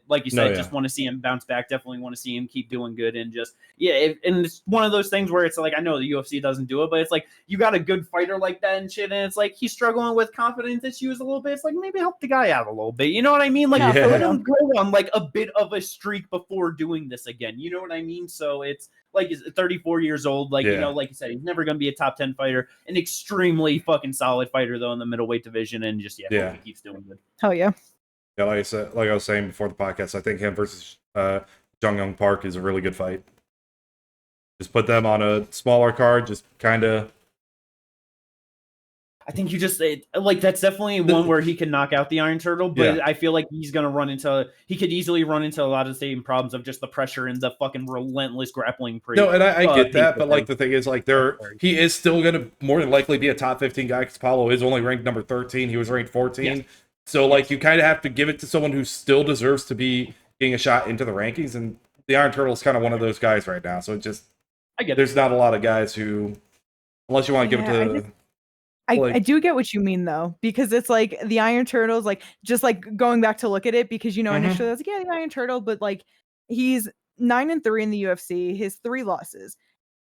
S1: like you said, just want to see him bounce back. Definitely want to see him keep doing good. And just, and it's one of those things where it's like, I know the UFC doesn't do it, but it's like, you got a good fighter like that and shit. And it's like, he's struggling with confidence issues a little bit. It's like, maybe help the guy out a little bit. You know what I mean? Like, let him go on like a bit of a streak before doing this again. You know what I mean? So it's like, he's 34 years old. Like, you know, like you said, he's never going to be a top 10 fighter, an extremely fucking solid fighter though in the middleweight division. And just, he keeps doing good.
S3: Hell yeah.
S2: Yeah, like I said, like I was saying before the podcast, I think him versus Jung Young Park is a really good fight. Just put them on a smaller card, just kind of.
S1: I think you just like that's definitely one where he can knock out the Iron Turtle, but I feel like he could easily run into a lot of the same problems of just the pressure and the fucking relentless grappling.
S2: No, and I get that, but like the thing is, like he is still going to more than likely be a top 15 guy because Paulo is only ranked number 13. He was ranked 14. Yes. So like you kind of have to give it to someone who still deserves to be getting a shot into the rankings, and the Iron Turtle is kind of one of those guys right now. So it just there's not a lot of guys who, unless you want to give it to.
S3: I do get what you mean though, because it's like the Iron Turtle's like just like going back to look at it because you know initially I was like the Iron Turtle, but like he's 9-3 in the UFC, his 3 losses.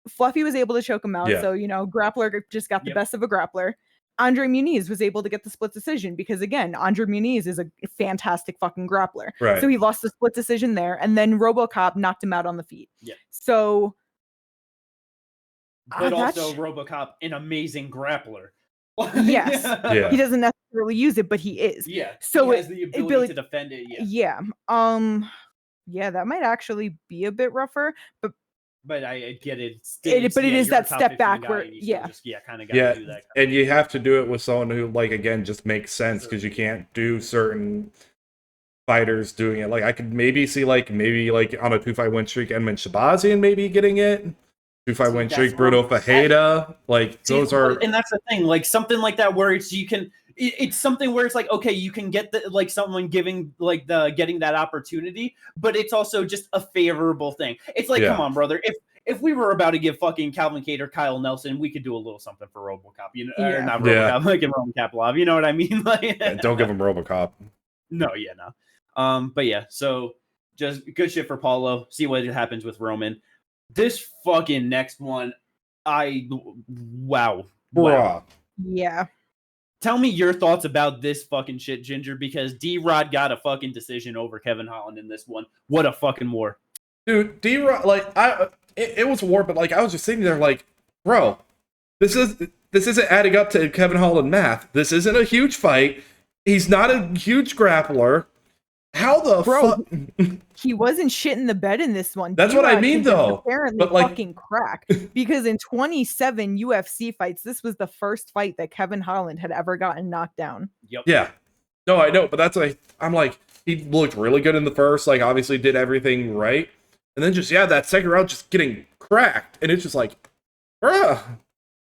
S3: Fluffy was able to choke him out, so you know grappler just got the best of a grappler. Andre Muniz was able to get the split decision because again Andre Muniz is a fantastic fucking grappler, so he lost the split decision there, and then RoboCop knocked him out on the feet. So,
S1: but also RoboCop an amazing grappler.
S3: Yes, he doesn't necessarily use it, but he is. So
S1: he has the ability to defend it.
S3: That might actually be a bit rougher, but
S1: I get it.
S3: But it is that step back where
S1: kind of got to do that.
S2: And you have to do it with someone who, like, again, just makes sense because you can't do certain fighters doing it. Like I could maybe see maybe on a 2-fight win streak, Edmund Shabazian maybe getting it. 2-fight win streak, Bruno Fajeda. Those are,
S1: and that's the thing. Like something like that where it's something where it's like, okay, you can get someone giving getting that opportunity, but it's also just a favorable thing. It's like, come on, brother. If we were about to give fucking Calvin Cade or Kyle Nelson, we could do a little something for RoboCop, you know, or not RoboCop, like in Roman Kopylov, you know what I mean?
S2: Don't give him RoboCop.
S1: No. But yeah, so just good shit for Paulo. See what happens with Roman. This fucking next one, wow.
S3: Yeah.
S1: Tell me your thoughts about this fucking shit, Ginger, because D-Rod got a fucking decision over Kevin Holland in this one. What a fucking war.
S2: Dude, D-Rod, it was a war, but I was just sitting there bro, this isn't adding up to Kevin Holland math. This isn't a huge fight. He's not a huge grappler. How the fuck?
S3: He wasn't shitting the bed in this one.
S2: That's what I mean, though.
S3: Apparently, fucking crack. Because in 27 UFC fights, this was the first fight that Kevin Holland had ever gotten knocked down.
S1: Yep.
S2: Yeah. No, I know, but that's I'm he looked really good in the first. Obviously did everything right, and then just that second round just getting cracked, and it's just bruh,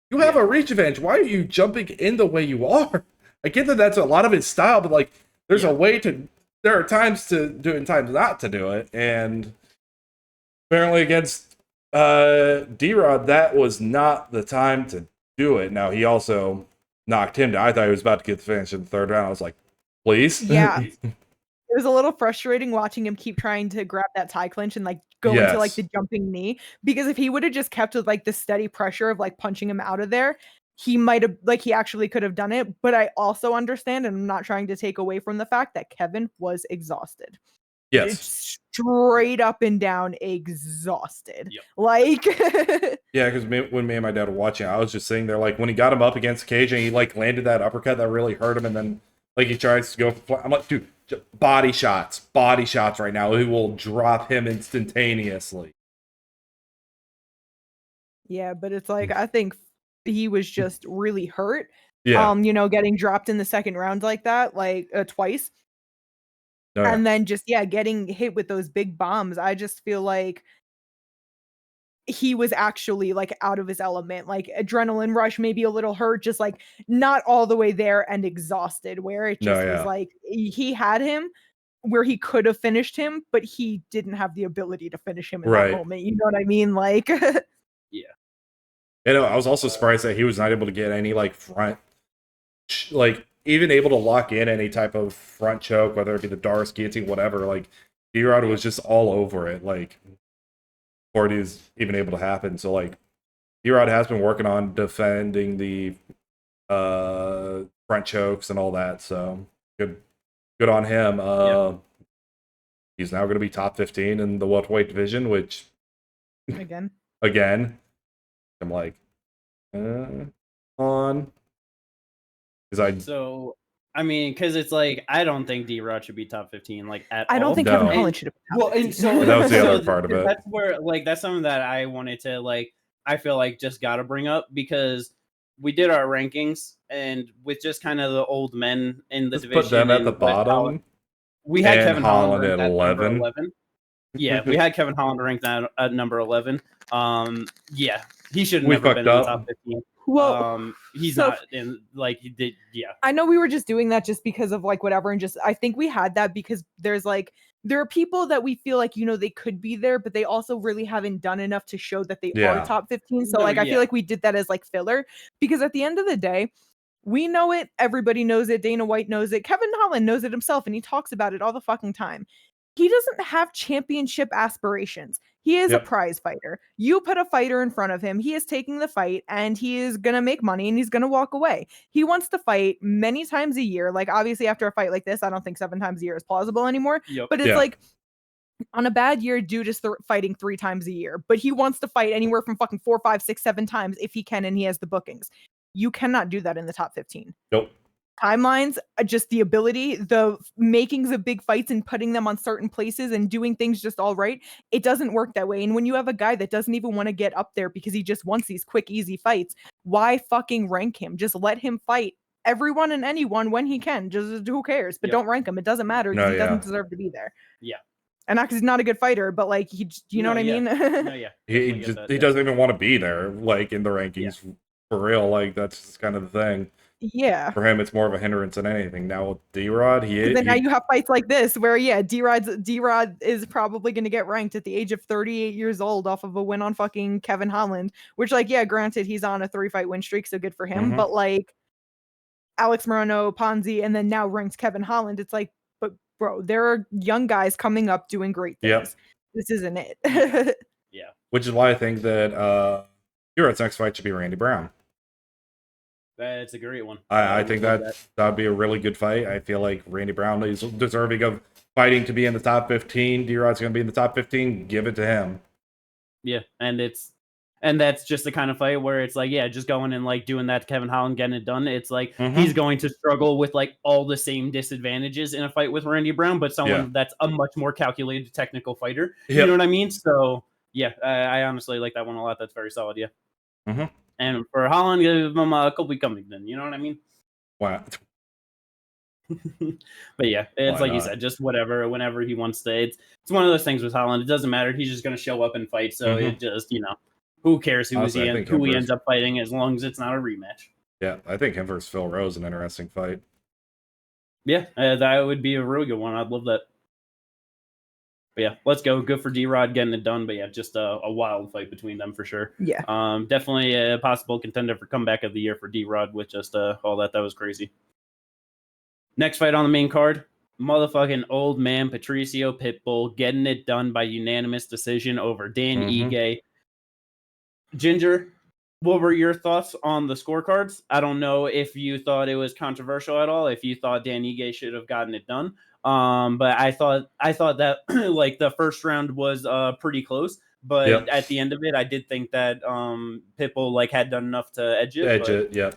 S2: you have a reach advantage. Why are you jumping in the way you are? I get that that's a lot of his style, but there's a way to. There are times to do it and times not to do it. And apparently against D-Rod, that was not the time to do it. Now, he also knocked him down. I thought he was about to get the finish in the third round. I was like, please?
S3: Yeah. It was a little frustrating watching him keep trying to grab that tie clinch and go into the jumping knee. Because if he would have just kept with the steady pressure of punching him out of there, he might have, he actually could have done it. But I also understand, and I'm not trying to take away from the fact that Kevin was exhausted.
S2: Yes.
S3: It's straight up and down exhausted.
S2: Yep. Yeah, because when me and my dad were watching, I was just sitting there, when he got him up against the cage and he, landed that uppercut that really hurt him, and then, he tries to go for I'm like, dude, body shots right now. He will drop him instantaneously.
S3: Yeah, but it's like I think he was just really hurt.
S2: Yeah.
S3: Getting dropped in the second round like that, like twice.
S2: Oh, yeah.
S3: And then just getting hit with those big bombs. I just feel like he was actually like out of his element, like adrenaline rush, maybe a little hurt, just like not all the way there and exhausted, where it just was like he had him where he could have finished him, but he didn't have the ability to finish him in that moment. You know what I mean? Like,
S1: yeah.
S2: I was also surprised that he was not able to get any like front, like even able to lock in any type of front choke, whether it be the Doris guillotine, whatever. Like, D-Rod was just all over it. Like, before it is even able to happen. So like D-Rod has been working on defending the front chokes and all that. So good on him. He's now going to be top 15 in the welterweight division, which
S3: again
S2: I'm like on
S1: because it's like I don't think D-Rod should be top 15 like at all.
S3: I don't think Kevin Holland should have been top 15.
S1: And so
S2: that was the other part of it.
S1: That's where that's something that I wanted to I feel like just got to bring up, because we did our rankings and with just kind of the old men in the division.
S2: Put them at the bottom.
S1: We had Kevin Holland
S2: at 11.
S1: Yeah, we had Kevin Holland ranked at number 11. Yeah, he should have never been
S2: up
S1: in the top 15.
S3: Well,
S1: he's not in he did. Yeah,
S3: I know we were just doing that just because of whatever, and just I think we had that because there's there are people that we feel like they could be there, but they also really haven't done enough to show that they are top 15. So I feel like we did that as filler, because at the end of the day, we know it. Everybody knows it. Dana White knows it. Kevin Holland knows it himself, and he talks about it all the fucking time. He doesn't have championship aspirations. He is a prize fighter. You put a fighter in front of him, he is taking the fight, and he is going to make money, and he's going to walk away. He wants to fight many times a year. Obviously, after a fight like this, I don't think 7 times a year is plausible anymore. But it's on a bad year, dude is fighting 3 times a year. But he wants to fight anywhere from fucking 4, 5, 6, 7 times if he can, and he has the bookings. You cannot do that in the top 15.
S2: Nope.
S3: Timelines, just the ability, the makings of big fights and putting them on certain places and doing things just all right. It doesn't work that way. And when you have a guy that doesn't even want to get up there because he just wants these quick, easy fights, why fucking rank him? Just let him fight everyone and anyone when he can. Just who cares? But don't rank him. It doesn't matter because he doesn't deserve to be there.
S1: Yeah.
S3: And not because he's not a good fighter, but you know what I mean?
S2: He doesn't even want to be there, in the rankings for real. That's just kind of the thing.
S3: Yeah.
S2: For him, it's more of a hindrance than anything. Now with D-Rod,
S3: now you have fights like this where D-Rod is probably going to get ranked at the age of 38 years old off of a win on fucking Kevin Holland, which granted he's on a 3-fight win streak, so good for him. But Alex Moreno, Ponzi, and then now ranked Kevin Holland. It's but bro, there are young guys coming up doing great things.
S2: Yep.
S3: This isn't it.
S2: Yeah. Which is why I think that D-Rod's next fight should be Randy Brown.
S1: That's a great one.
S2: I think that would be a really good fight. I feel like Randy Brown is deserving of fighting to be in the top 15. D-Rod's going to be in the top 15. Give it to him.
S1: Yeah, and that's just the kind of fight where it's just going and doing that to Kevin Holland, getting it done. It's he's going to struggle with all the same disadvantages in a fight with Randy Brown, but someone that's a much more calculated technical fighter. You know what I mean? So yeah, I honestly like that one a lot. That's very solid. Yeah.
S2: Mm-hmm.
S1: And for Holland, give him a couple coming then. You know what I mean?
S2: Wow.
S1: But yeah, it's you said, just whenever he wants to. It's one of those things with Holland. It doesn't matter. He's just going to show up and fight. So it just, who cares who he ends up fighting as long as it's not a rematch.
S2: Yeah, I think him versus Phil Rose an interesting fight.
S1: Yeah, that would be a really good one. I'd love that. But yeah, let's go. Good for D-Rod getting it done. But yeah, just a wild fight between them for sure.
S3: Yeah.
S1: Definitely a possible contender for comeback of the year for D-Rod with just all that. That was crazy. Next fight on the main card, motherfucking old man Patricio Pitbull getting it done by unanimous decision over Dan Ige. Ginger, what were your thoughts on the scorecards? I don't know if you thought it was controversial at all, if you thought Dan Ige should have gotten it done. But I thought that the first round was pretty close, but at the end of it, I did think that Pitbull had done enough to edge it.
S2: Yeah.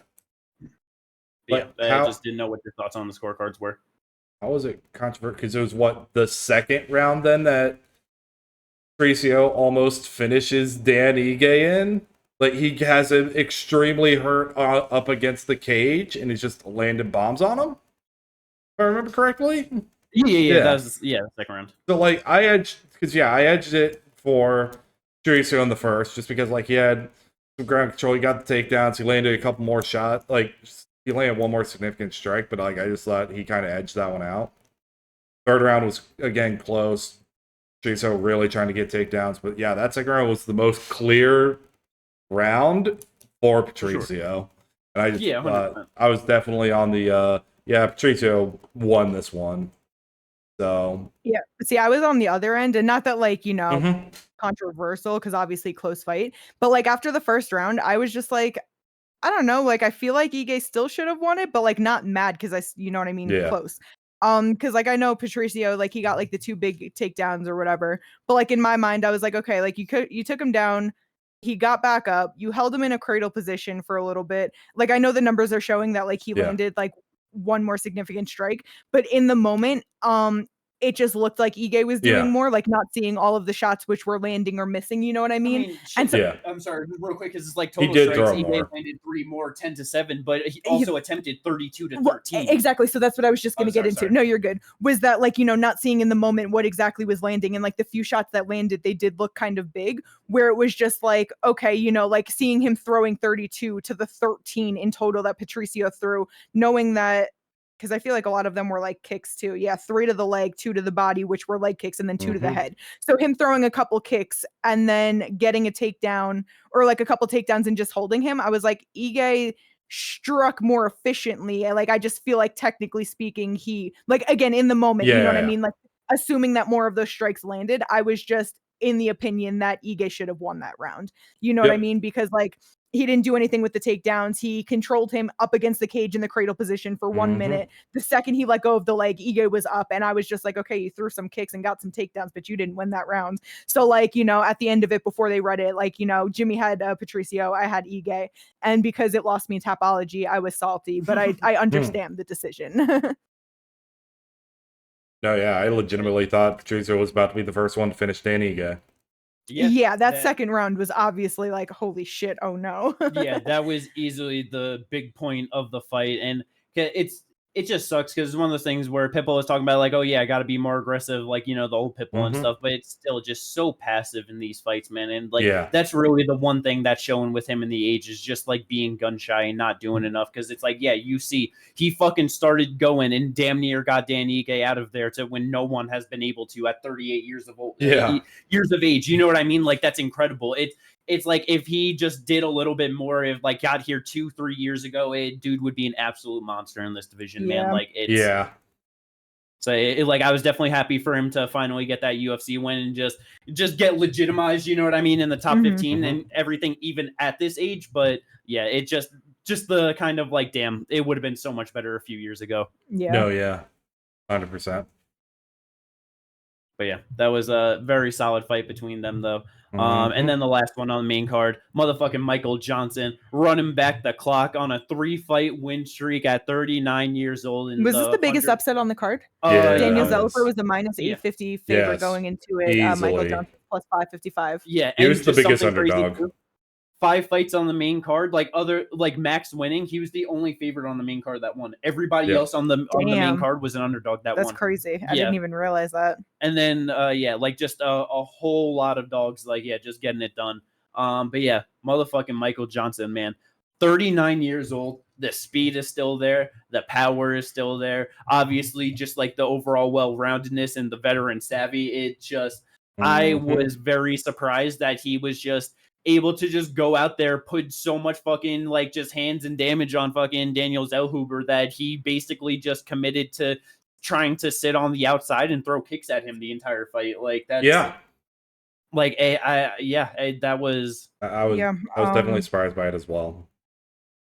S1: Yeah, I just didn't know what your thoughts on the scorecards were.
S2: how was it controversial? Because it was the second round then that Patricio almost finishes Dan Ige in. Like, he has him extremely hurt up against the cage, and he's just landing bombs on him. If I remember correctly.
S1: Yeah. That was the second round.
S2: So like I edged it for Patricio in the first, just because like he had some ground control, he got the takedowns, he landed a couple more shots, like he landed one more significant strike, but like I just thought he kind of edged that one out. Third round was again close. Patricio really trying to get takedowns, but yeah, that second round was the most clear round for Patricio. Sure. And I just I was definitely on the Patricio won this one. So
S3: yeah, see, I was on the other end, and not that like, you know, controversial, because obviously close fight, but like after the first round, I was just like, I don't know, like I feel like Ige still should have won it, but like not mad because you know what I mean, close. Because like I know Patricio, like he got like the 2 big takedowns or whatever, but like in my mind, I was like, okay, like you took him down. He got back up. You held him in a cradle position for a little bit. Like I know the numbers are showing that like he landed like one more significant strike, but in the moment, it just looked like Ige was doing more, like not seeing all of the shots which were landing or missing. You know what I mean?
S1: And so, I'm sorry, real quick, because it's like total strikes. Ige landed 3 more, 10-7, but he also attempted 32-13.
S3: Exactly. So that's what I was just going to get into. Sorry. No, you're good. Was that like, you know, not seeing in the moment what exactly was landing, and like the few shots that landed, they did look kind of big, where it was just like, okay, you know, like seeing him throwing 32 to the 13 in total that Patricio threw, knowing that, because I feel like a lot of them were like kicks too. Yeah, 3 to the leg, 2 to the body, which were leg kicks, and then 2 to the head. So him throwing a couple kicks and then getting a takedown, or like a couple takedowns and just holding him, I was like, Ige struck more efficiently. Like I just feel like technically speaking, he, like again in the moment, you know what I mean? Like assuming that more of those strikes landed, I was just in the opinion that Ige should have won that round. You know what I mean? Because like he didn't do anything with the takedowns. He controlled him up against the cage in the cradle position for 1 minute. The second he let go of the leg, Ige was up. And I was just like, okay, you threw some kicks and got some takedowns, but you didn't win that round. So like, you know, at the end of it, before they read it, like, you know, Jimmy had Patricio, I had Ige. And because it lost me Tapology, I was salty, but I understand the decision.
S2: No, yeah, I legitimately thought Patricio was about to be the first one to finish Dan Ige.
S3: Yeah, that second round was obviously like, holy shit, oh no.
S1: Yeah, that was easily the big point of the fight, and it just sucks because it's one of those things where Pitbull was talking about like, oh yeah, I got to be more aggressive, like, you know, the old Pitbull and stuff, but it's still just so passive in these fights, man. And like, that's really the one thing that's showing with him in the age is just like being gun shy and not doing enough. Because it's like, yeah, you see, he fucking started going and damn near got Dan Ige out of there to when no one has been able to at 38 years of years of age. You know what I mean? Like, that's incredible. It's like if he just did a little bit more, if like got here 2-3 years ago, dude would be an absolute monster in this division, man. Like it's So like I was definitely happy for him to finally get that UFC win and just get legitimized, you know what I mean, in the top 15 and everything, even at this age. But yeah, it just the kind of like, damn, it would have been so much better a few years ago.
S3: Yeah.
S2: No, yeah, 100%.
S1: But yeah, that was a very solid fight between them, though. And then the last one on the main card, motherfucking Michael Johnson running back the clock on a 3-fight win streak at 39 years old.
S3: Was this the biggest upset on the card? Daniel Zellhuber was the minus 850 favorite going into it. Michael Johnson plus 555.
S1: Yeah,
S2: he was the biggest underdog.
S1: 5 fights on the main card, like Max winning, he was the only favorite on the main card that won. Everybody else on the main card was an underdog that won.
S3: That's crazy. I didn't even realize that.
S1: And then like just a whole lot of dogs, like just getting it done. But yeah, motherfucking Michael Johnson, man, 39 years old. The speed is still there. The power is still there. Obviously, just like the overall well-roundedness and the veteran savvy, it just I was very surprised that he was just able to just go out there, put so much fucking like just hands and damage on fucking Daniel Zellhuber that he basically just committed to trying to sit on the outside and throw kicks at him the entire fight. Like that's like that was
S2: I was definitely surprised by it as well.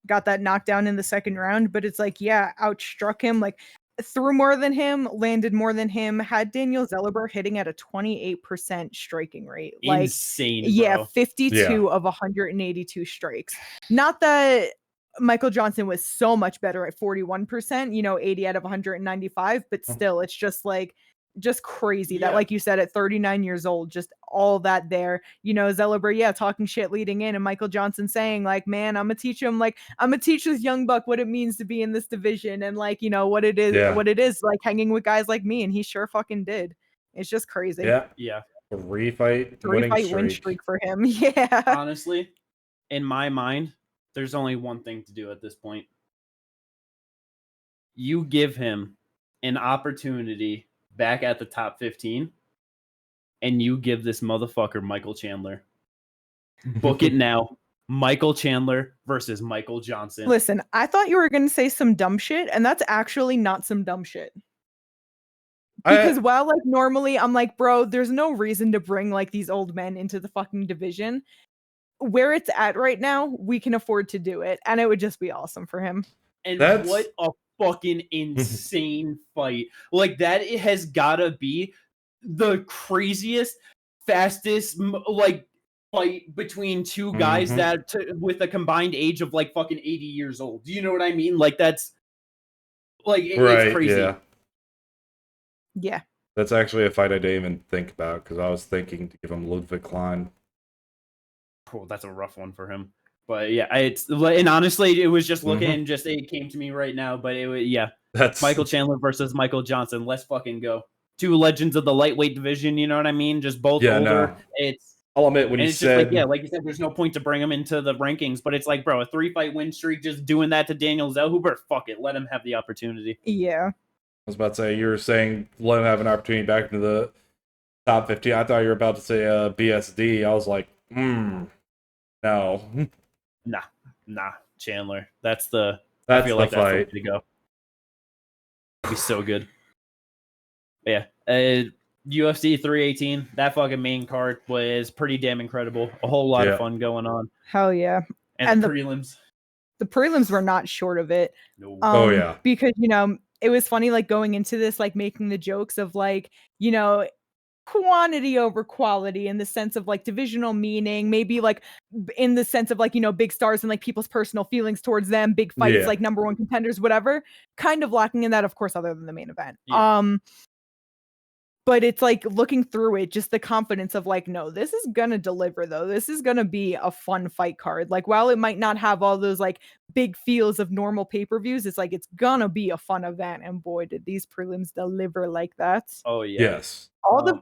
S3: Got that knockdown in the second round, but it's like, outstruck him, like threw more than him, landed more than him, had Daniel Zellhuber hitting at a 28% striking rate. Like
S1: insane, bro.
S3: 52 of 182 strikes. Not that Michael Johnson was so much better at 41%, 80 out of 195, but still, it's just like, just crazy that, like you said, at 39 years old, just all that there, Zellhuber, talking shit leading in, and Michael Johnson saying like, man, I'm gonna teach this young buck what it means to be in this division, and like, what it is like hanging with guys like me, and he sure fucking did. It's just crazy.
S1: Yeah.
S2: Three fight win streak
S3: for him. Yeah.
S1: Honestly, in my mind, there's only one thing to do at this point. You give him an opportunity back at the top 15, and you give this motherfucker Michael Chandler. Book it now. Michael Chandler versus Michael Johnson.
S3: Listen, I thought you were going to say some dumb shit, and that's actually not some dumb shit. Because while like normally I'm like, bro, there's no reason to bring like these old men into the fucking division. Where it's at right now, we can afford to do it, and it would just be awesome for him.
S1: And what a fucking insane fight. Like, that it has gotta be the craziest, fastest like fight between two guys that with a combined age of like fucking 80 years old. Do you know what I mean? Like, that's like it's crazy.
S3: Yeah.
S2: That's actually a fight I didn't even think about, because I was thinking to give him Ludwig Klein.
S1: Cool, that's a rough one for him. But yeah, and honestly, it was just looking and just it came to me right now. But that's Michael Chandler versus Michael Johnson. Let's fucking go. Two legends of the lightweight division. You know what I mean? Just both older. No.
S2: I'll admit when you said
S1: like you said, there's no point to bring them into the rankings. But it's like, bro, a 3-fight win streak, just doing that to Daniel Zellhuber. Fuck it, let him have the opportunity.
S3: Yeah.
S2: I was about to say, you were saying let him have an opportunity back into the top 15. I thought you were about to say BSD. I was like, no.
S1: Nah, Chandler. That's the
S2: fight
S1: to go. It'd be so good. But yeah, UFC 318. That fucking main card was pretty damn incredible. A whole lot of fun going on.
S3: Hell yeah!
S1: And the prelims.
S3: The prelims were not short of it.
S2: No.
S3: Because it was funny, like going into this, like making the jokes of like, quantity over quality in the sense of like divisional meaning, maybe like in the sense of like, big stars and like people's personal feelings towards them, big fights, like number one contenders, whatever, kind of lacking in that, of course, other than the main event. But it's like looking through it, just the confidence of like, no, this is gonna deliver though. This is gonna be a fun fight card. Like, while it might not have all those like big feels of normal pay-per-views, it's like it's gonna be a fun event. And boy, did these prelims deliver like that.
S1: Oh yeah.
S2: Yes.
S3: All the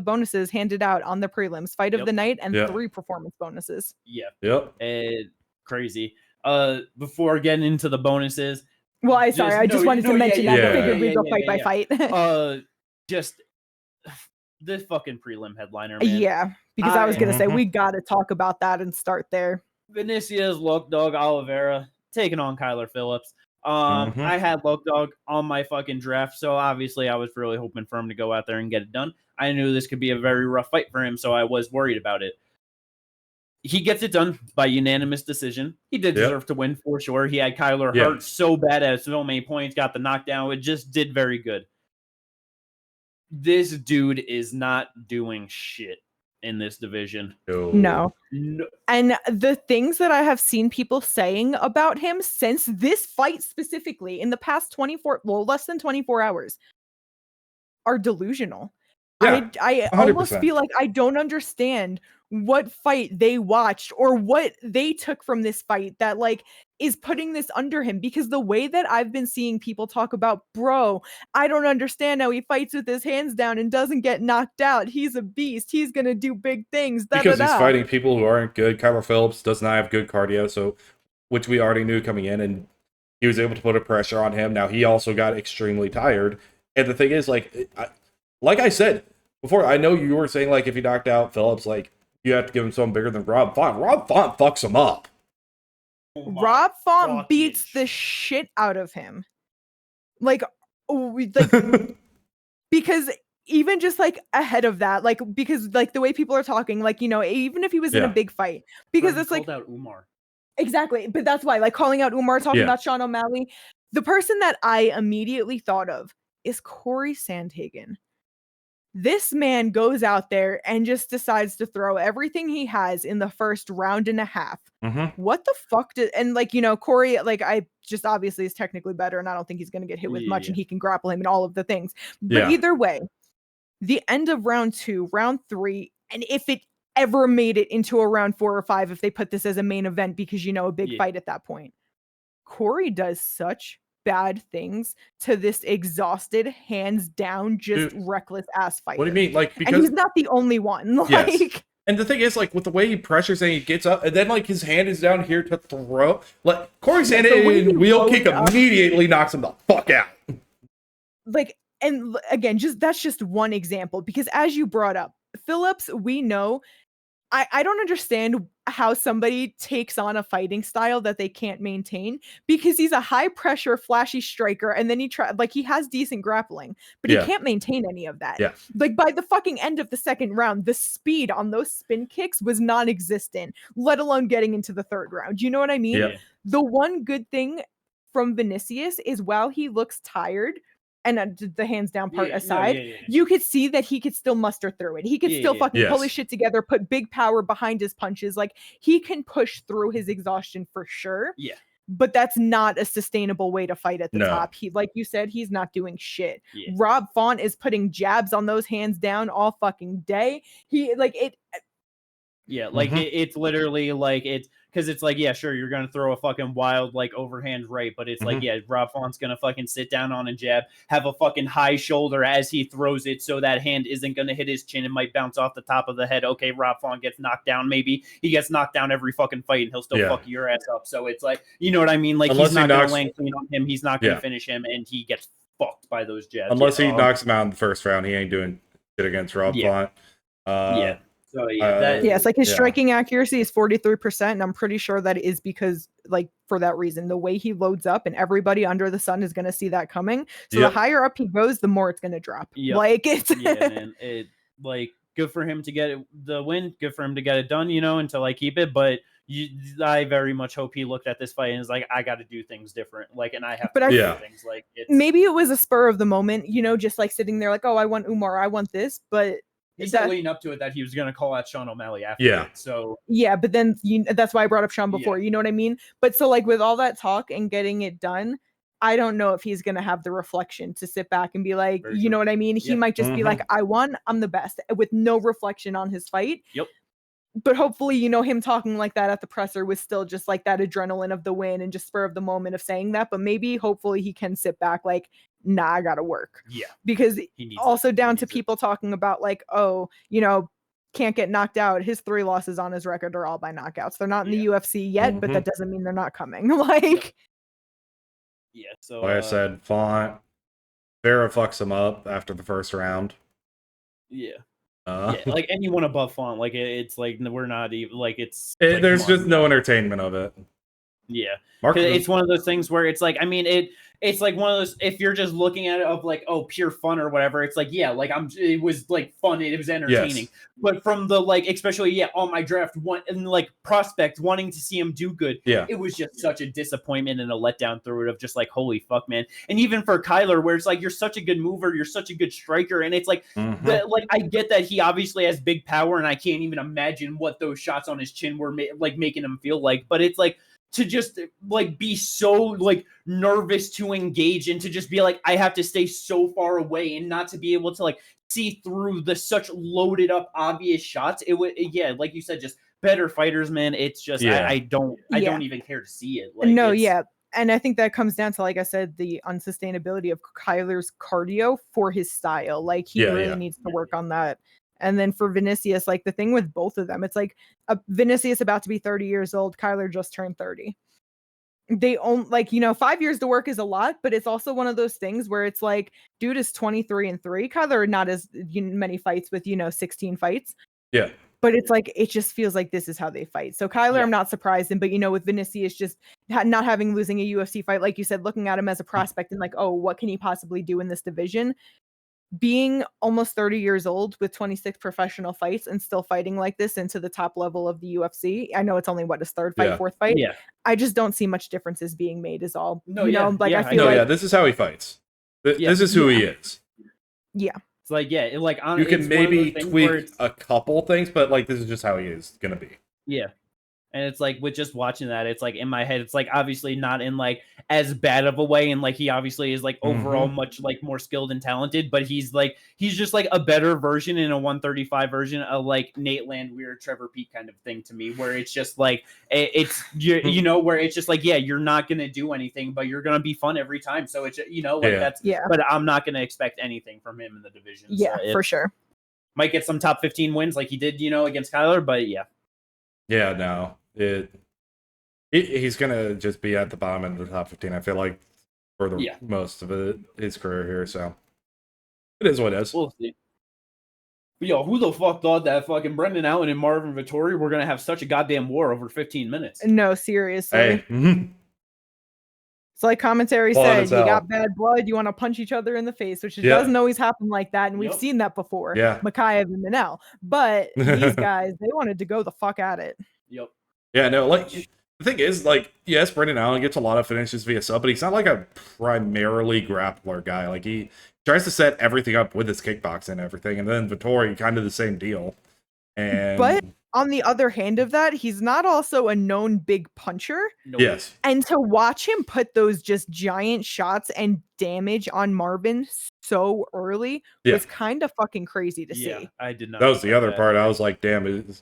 S3: bonuses handed out on the prelims, fight of the night, and 3 performance bonuses.
S1: Yeah.
S2: Yep.
S1: Crazy. Before getting into the bonuses.
S3: Well, I just wanted to mention that. I figured we'd go fight by fight.
S1: Just this fucking prelim headliner, man.
S3: Yeah, because I was gonna say we gotta talk about that and start there.
S1: Vinicius, Loc Dog, Oliveira taking on Kyler Phillips. I had Loc Dog on my fucking draft, so obviously I was really hoping for him to go out there and get it done. I knew this could be a very rough fight for him, so I was worried about it. He gets it done by unanimous decision. He did deserve to win for sure. He had Kyler hurt so bad at so many points, got the knockdown. It just did very good. This dude is not doing shit in this division.
S3: No. And the things that I have seen people saying about him since this fight specifically in the past less than 24 hours are delusional.
S2: Yeah,
S3: I almost feel like I don't understand what fight they watched or what they took from this fight that like is putting this under him, because the way that I've been seeing people talk about, bro, I don't understand how he fights with his hands down and doesn't get knocked out. He's a beast. He's going to do big things.
S2: Because he's fighting people who aren't good. Kyler Phillips does not have good cardio, so which we already knew coming in, and he was able to put a pressure on him. Now he also got extremely tired. And the thing is, like I said before, I know you were saying like if he knocked out Phillips, like you have to give him something bigger than Rob Font. Rob Font fucks him up.
S3: Rob Font beats the shit out of him. Because even just like ahead of that, like, because like the way people are talking, like, even if he was in a big fight, because it's like
S1: out Umar.
S3: Exactly. But that's why, like, calling out Umar, talking about Sean O'Malley, the person that I immediately thought of is Corey Sandhagen. This man goes out there and just decides to throw everything he has in the first round and a half. What the fuck did, and like, you know, Corey, like, I just obviously is technically better, and I don't think he's going to get hit with much, and he can grapple him and all of the things. But either way, the end of round 2, round 3, and if it ever made it into a round 4 or 5, if they put this as a main event, because, you know, a big fight at that point, Corey does such bad things to this exhausted, hands down, just reckless ass fighter.
S2: What do you mean? Like, because
S3: and he's not the only one. Like,
S2: and the thing is, like, with the way he pressures and he gets up, and then like his hand is down here to throw, like Corey's hand in wheel kick immediately knocks him the fuck out.
S3: Like, and again, just that's just one example, because as you brought up, Phillips, we know. I don't understand how somebody takes on a fighting style that they can't maintain, because he's a high pressure, flashy striker, and then he has decent grappling, but he can't maintain any of that. Like, by the fucking end of the second round, the speed on those spin kicks was non-existent, let alone getting into the third round. You know what I mean? The one good thing from Vinicius is, while he looks tired, and the hands down part aside, you could see that he could still muster through it. He could still fucking pull his shit together, put big power behind his punches. Like, he can push through his exhaustion for sure. But that's not a sustainable way to fight at the top. He, like you said, he's not doing shit. Rob Font is putting jabs on those hands down all fucking day. He, like, it.
S1: It's literally like, it's because it's like, sure, you're gonna throw a fucking wild, like, overhand right, but it's like, Rob Font's gonna fucking sit down on a jab, have a fucking high shoulder as he throws it, so that hand isn't gonna hit his chin and might bounce off the top of the head. Okay, Rob Font gets knocked down. Maybe he gets knocked down every fucking fight, and he'll still fuck your ass up. So it's like, you know what I mean? Like, unless he's not gonna land clean on him, he's not gonna finish him, and he gets fucked by those jabs.
S2: Unless he knocks him out in the first round, he ain't doing shit against Rob Font.
S1: So
S3: it's like his striking accuracy is 43%, and I'm pretty sure that is because, like, for that reason, the way he loads up, and everybody under the sun is going to see that coming. So the higher up he goes, the more it's going to drop. Like, it's
S1: man, it, like, good for him to get the win, good for him to get it done, you know, until I keep it. But I very much hope he looked at this fight and is like, I got to do things different. Like, and I have to do things like
S3: maybe it was a spur of the moment, you know, just like sitting there like, oh, I want Umar, I want this, but.
S1: He's still leading up to it that he was going to call out Sean O'Malley after. So
S3: but then that's why I brought up Sean before. You know what I mean? But so, like, with all that talk and getting it done, I don't know if he's going to have the reflection to sit back and be like, you know what I mean? He might just be like, I won, I'm the best, with no reflection on his fight. But hopefully, you know, him talking like that at the presser was still just like that adrenaline of the win and just spur of the moment of saying that. But maybe, hopefully, he can sit back like, nah, I gotta work. Because also down to people talking about like, oh, you know, can't get knocked out. His 3 losses on his record are all by knockouts. They're not in the UFC yet, but that doesn't mean they're not coming. Like,
S1: so
S2: like I said, Font, Vera fucks him up after the first round.
S1: Like, anyone above Font, like, it's like, we're not even like,
S2: there's just no entertainment of it.
S1: It's one of those things where it's like, I mean, it's like one of those, if you're just looking at it of like, oh, pure fun or whatever, it's like, like, it was like fun, it was entertaining. But from the, like, especially on my draft one and like prospect wanting to see him do good, it was just such a disappointment and a letdown through it of just like, holy fuck, man. And even for Kyler, where it's like, you're such a good mover, you're such a good striker, and it's like, like, I get that he obviously has big power, and I can't even imagine what those shots on his chin were like making him feel like, but it's like, to just like be so like nervous to engage and to just be like, I have to stay so far away and not to be able to like see through the such loaded up obvious shots. It would, like you said, just better fighters, man. It's just, I don't even care to see it. Like,
S3: and I think that comes down to, like I said, the unsustainability of Kyler's cardio for his style. Like, he really needs to work on that. And then for Vinicius, like, the thing with both of them, it's like Vinicius about to be 30 years old. Kyler just turned 30. They own, like, you know, 5 years to work is a lot, but it's also one of those things where it's like, dude is 23-3. Kyler not as many fights with, 16 fights. But it's like, it just feels like this is how they fight. So Kyler, I'm not surprised in, but with Vinicius just not losing a UFC fight, like you said, looking at him as a prospect and like, oh, what can he possibly do in this division? Being almost 30 years old with 26 professional fights and still fighting like this into the top level of the UFC. I know it's only his third fight, fourth fight. I just don't see much differences being made is all. I feel
S2: this is how he fights. This is who he is.
S1: It's like, yeah, like
S2: you can maybe tweak a couple things, but like this is just how he is gonna be.
S1: Yeah. And it's like with just watching that, it's like in my head, it's like obviously not in like as bad of a way. And like he obviously is like overall much like more skilled and talented, but he's just like a better version in a 135 version of like Nate Landwehr, Trevor Peake kind of thing to me, where it's just like it's you know, where it's just like, yeah, you're not gonna do anything, but you're gonna be fun every time. So it's, you know, like but I'm not gonna expect anything from him in the division.
S3: Yeah,
S1: so
S3: for sure.
S1: Might get some top 15 wins like he did, you know, against Kyler, but yeah.
S2: Yeah, no. He's gonna just be at the bottom of the top 15. I feel like for the most of his career here. So it is what it is.
S1: We'll see. But yo, who the fuck thought that fucking Brendan Allen and Marvin Vettori were gonna have such a goddamn war over 15 minutes?
S3: No, seriously.
S2: Hey.
S3: It's like commentary said, you got bad blood, you want to punch each other in the face, which doesn't always happen like that, and we've seen that before.
S2: Yeah,
S3: Mikhaev and Manel. But these guys, they wanted to go the fuck at it.
S1: Yep.
S2: Yeah, no, like the thing is, like, yes, Brendan Allen gets a lot of finishes via sub, but he's not like a primarily grappler guy. Like he tries to set everything up with his kickboxing and everything, and then Vettori kind of the same deal. And
S3: but on the other hand of that, he's not also a known big puncher.
S1: Nope.
S2: Yes.
S3: And to watch him put those just giant shots and damage on Marvin so early was kind of fucking crazy to see.
S1: I did not.
S2: That was the other part. I was like, damn, is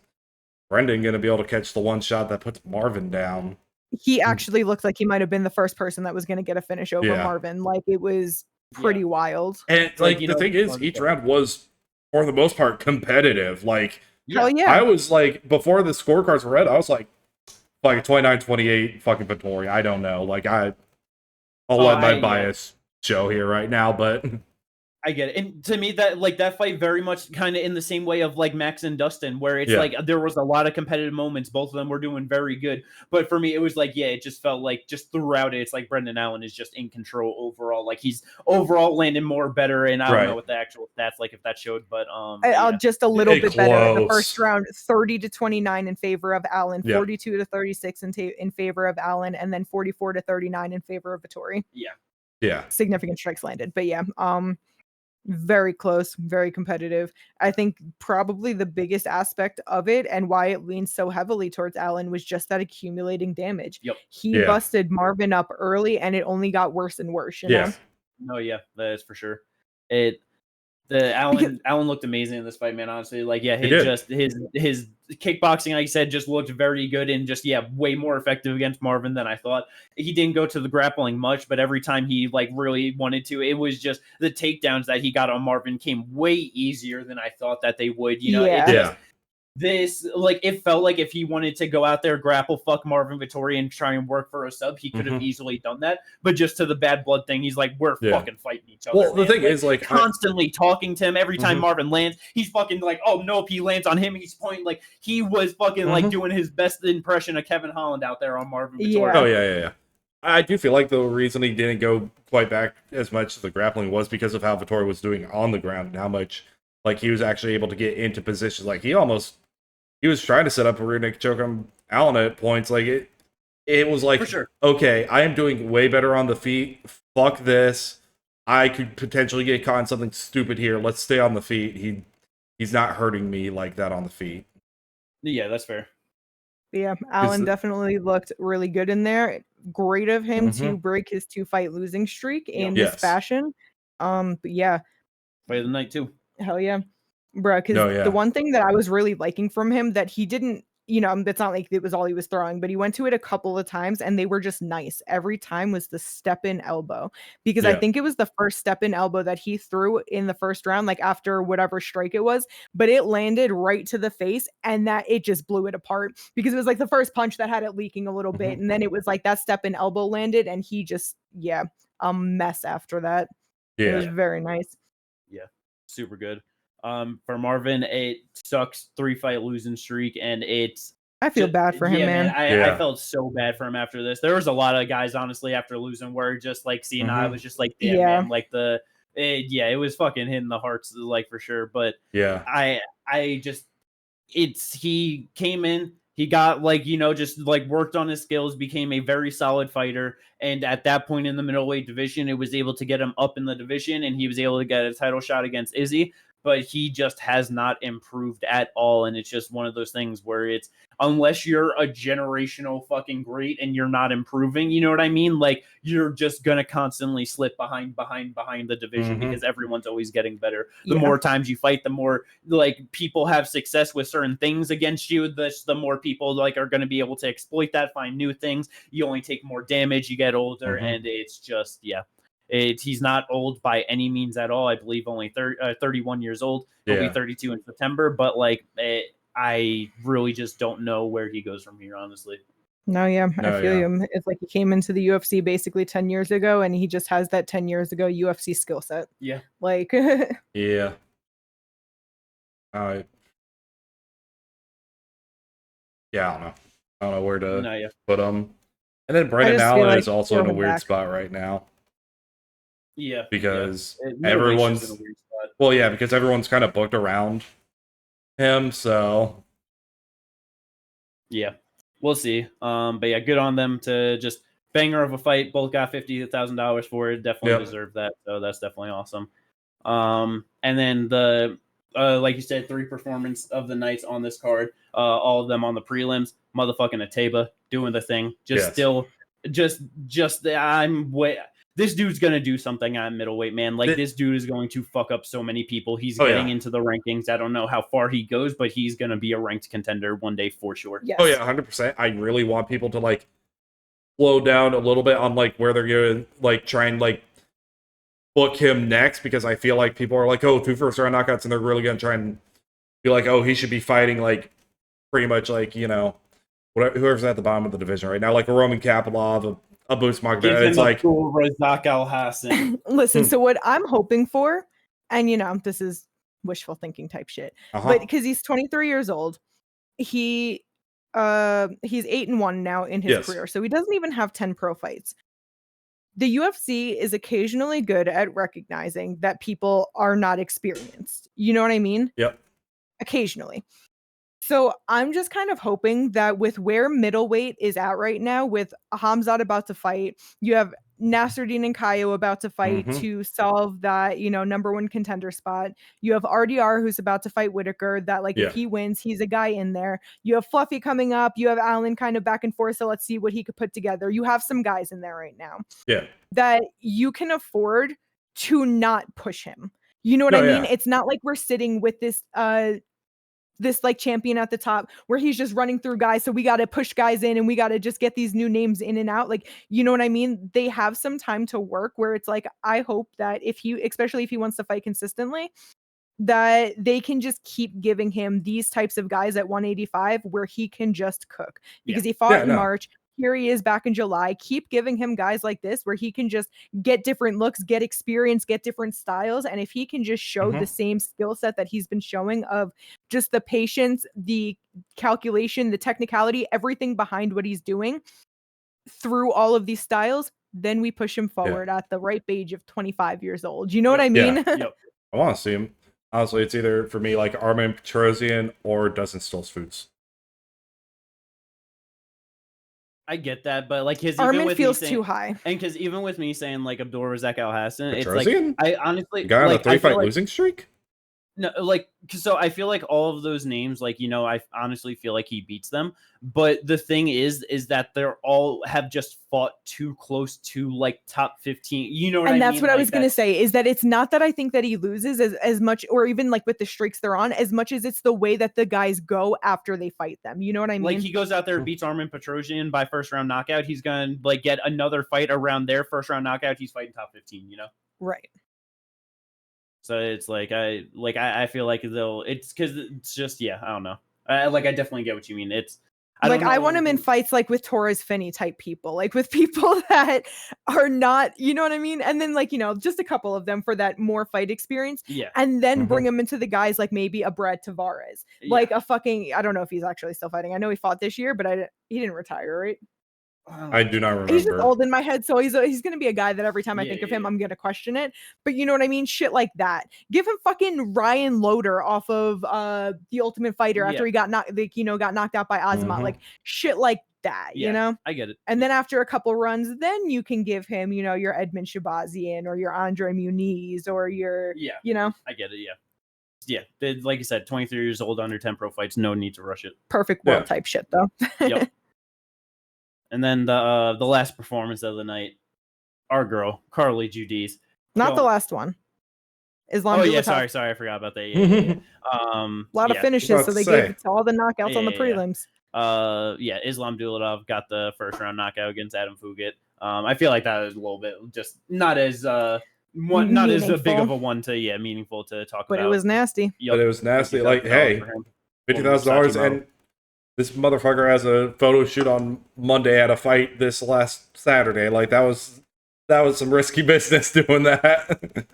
S2: Brendan going to be able to catch the one shot that puts Marvin down?
S3: He actually looked like he might have been the first person that was going to get a finish over Marvin. Like, it was pretty wild.
S2: And like the thing is, each round was, for the most part, competitive. Like,
S3: hell yeah.
S2: I was like, before the scorecards were read, I was like 29-28 fucking Vettori. I don't know. Like, I'll let my bias show here right now, but
S1: I get it. And to me, that fight very much kind of in the same way of like Max and Dustin, where it's like there was a lot of competitive moments. Both of them were doing very good. But for me, it was like, it just felt like just throughout it, it's like Brendan Allen is just in control overall. Like he's overall landing more better. And I don't know what the actual stats like if that showed, but
S3: just a little bit better in the first round, 30-29 in favor of Allen, 42-36 in favor of Allen, and then 44-39 in favor of Vettori.
S2: Yeah.
S3: Significant strikes landed. But very close, very competitive. I think probably the biggest aspect of it and why it leans so heavily towards Allen was just that accumulating damage. He busted Marvin up early and it only got worse and worse, you know?
S1: No, that is for sure. Allen looked amazing in this fight, man. Honestly, like his kickboxing, like I said, just looked very good and just way more effective against Marvin than I thought. He didn't go to the grappling much, but every time he like really wanted to, it was just the takedowns that he got on Marvin came way easier than I thought that they would. You know, this like it felt like if he wanted to go out there, grapple, fuck Marvin Vettori and try and work for a sub, he could have easily done that. But just to the bad blood thing, he's like, we're fucking fighting each other.
S2: Well, the thing is, like,
S1: constantly talking to him every time Marvin lands, he's fucking like, oh nope, he lands on him. He's pointing like he was fucking like doing his best impression of Kevin Holland out there on Marvin Vettori.
S2: Oh yeah. I do feel like the reason he didn't go quite back as much to the grappling was because of how Vettori was doing on the ground and how much like he was actually able to get into positions. Like he was trying to set up a rear naked choke on Allen at points. Like it was like, okay, I am doing way better on the feet. Fuck this. I could potentially get caught in something stupid here. Let's stay on the feet. He's not hurting me like that on the feet.
S1: Yeah, that's fair.
S3: Yeah, Allen definitely looked really good in there. Great of him to break his 2-fight losing streak in this fashion. But yeah.
S1: Fight of the night too.
S3: Hell yeah. Bruh, because the one thing that I was really liking from him that he didn't, it's not like it was all he was throwing, but he went to it a couple of times and they were just nice. Every time was the step-in elbow. Because I think it was the first step-in elbow that he threw in the first round, like after whatever strike it was, but it landed right to the face and that it just blew it apart because it was like the first punch that had it leaking a little bit. And then it was like that step-in elbow landed and he just, a mess after that. It was very nice.
S1: Yeah, super good. For Marvin, it sucks 3-fight losing streak, and
S3: I feel bad for him, man.
S1: I felt so bad for him after this. There was a lot of guys, honestly, after losing, where just like seeing I was just like, damn, man, like it was fucking hitting the hearts, like for sure. But he came in, He got like, just like worked on his skills, became a very solid fighter. And at that point in the middleweight division, it was able to get him up in the division and he was able to get a title shot against Izzy. But he just has not improved at all. And it's just one of those things where it's, unless you're a generational fucking great and you're not improving, you know what I mean? Like, you're just going to constantly slip behind the division because everyone's always getting better. The more times you fight, the more like people have success with certain things against you. The more people like are going to be able to exploit that, find new things. You only take more damage, you get older, and it's just, he's not old by any means at all. I believe only 31 years old. He'll be 32 in September. But like, I really just don't know where he goes from here, honestly.
S3: I feel you. It's like he came into the UFC basically 10 years ago, and he just has that 10 years ago UFC skill set.
S1: Yeah.
S3: Like.
S2: Yeah. I don't know. I don't know where to put him. And then Brendan Allen is also in a weird spot right now.
S1: Yeah,
S2: because everyone's because everyone's kind of booked around him, so
S1: we'll see. But good on them to just banger of a fight. Both got $50,000 for it. Definitely deserve that. So that's definitely awesome. And then the like you said, 3 performance of the nights on this card. All of them on the prelims. Motherfucking Ateba doing the thing. This dude's going to do something at middleweight, man. Like, this dude is going to fuck up so many people. He's getting into the rankings. I don't know how far he goes, but he's going to be a ranked contender one day for sure.
S3: Yes.
S2: Oh, yeah, 100%. I really want people to, like, slow down a little bit on, like, where they're going to, like, try and, like, book him next, because I feel like people are like, 2 first-round knockouts, and they're really going to try and be like, he should be fighting, like, pretty much, like, whoever's at the bottom of the division right now, like a Roman Kopylov, a Boost Mark. It's like
S1: Razak Al-Hassan.
S3: Listen, so what I'm hoping for, and this is wishful thinking type shit, but because he's 23 years old, he's 8-1 now in his career, so he doesn't even have 10 pro fights. The UFC is occasionally good at recognizing that people are not experienced. You know what I mean?
S2: Yep.
S3: Occasionally. So I'm just kind of hoping that with where middleweight is at right now, with Hamzat about to fight, you have Nasruddin and Kaio about to fight to solve that, number 1 contender spot. You have RDR who's about to fight Whitaker, that like if he wins, he's a guy in there. You have Fluffy coming up. You have Allen kind of back and forth. So let's see what he could put together. You have some guys in there right now.
S2: Yeah.
S3: That you can afford to not push him. You know what I mean? It's not like we're sitting with this like champion at the top where he's just running through guys. So we got to push guys in and we got to just get these new names in and out. Like, you know what I mean? They have some time to work where it's like, I hope that especially if he wants to fight consistently, that they can just keep giving him these types of guys at 185 where he can just cook, because he fought in March. Here he is back in July. Keep giving him guys like this where he can just get different looks, get experience, get different styles. And if he can just show the same skill set that he's been showing of just the patience, the calculation, the technicality, everything behind what he's doing through all of these styles, then we push him forward at the ripe age of 25 years old. You know what I mean?
S2: I want to see him. Honestly, it's either for me like Armin Petrosian or Dustin Stoltzfus.
S1: I get that, but like
S3: Armin feels too high,
S1: and because even with me saying like Abdul Razak Al-Hassan, it's
S2: Petrosian?
S1: like I honestly
S2: got on a 3-fight losing streak.
S1: No, like, so I feel like all of those names, like, I honestly feel like he beats them. But the thing is that they're all have just fought too close to like top 15. You know what I mean?
S3: And that's what
S1: I
S3: was going to say, is that it's not that I think that he loses as much, or even like with the streaks they're on, as much as it's the way that the guys go after they fight them. You know what I mean?
S1: Like, he goes out there, beats Armin Petrosian by 1st-round knockout. He's going to like get another fight around their 1st-round knockout. He's fighting top 15,
S3: Right.
S1: So it's like I feel like it's because it's just I don't know. I definitely get what you mean.
S3: I want him in fights like with Torres Finney type people, like with people that are not, you know what I mean? And then just a couple of them for that more fight experience.
S1: Yeah.
S3: And then bring him into the guys like maybe a Brad Tavares, like a fucking, I don't know if he's actually still fighting. I know he fought this year, but he didn't retire, right?
S2: I do not remember.
S3: He's just old in my head, so he's going to be a guy that every time I think of him, I'm going to question it. But you know what I mean? Shit like that. Give him fucking Ryan Loader off of The Ultimate Fighter after he got knocked out by Azamat. Like shit like that, you know?
S1: I get it.
S3: And then after a couple runs, then you can give him, your Edmund Shabazian or your Andre Muniz or your,
S1: I get it, yeah, like you said, 23 years old, under 10 pro fights, no need to rush it.
S3: Perfect world type shit, though.
S1: Yep. And then the last performance of the night, our girl, Carli Judice.
S3: Not the last one. Islam
S1: Dulatov. Sorry, I forgot about that. Yeah.
S3: A lot of finishes, so they gave it to all the knockouts on the prelims.
S1: Islam Dulatov got the first round knockout against Adam Fugitt. I feel like that was a little bit just not as not as big of a one to meaningful to talk about.
S3: But it was nasty.
S2: But it was nasty. Like, hey, $50,000 and this motherfucker has a photo shoot on Monday at a fight this last Saturday. Like that was some risky business doing that.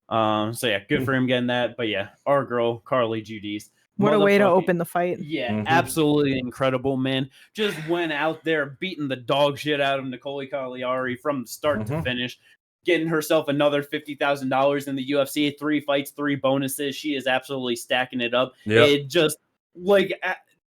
S1: Good for him getting that. But our girl Carli Judice.
S3: What a way to open the fight.
S1: Yeah, absolutely incredible, man. Just went out there beating the dog shit out of Nicolle Caliari from start to finish. Getting herself another $50,000 in the UFC. 3 fights, 3 bonuses. She is absolutely stacking it up. Yep. It just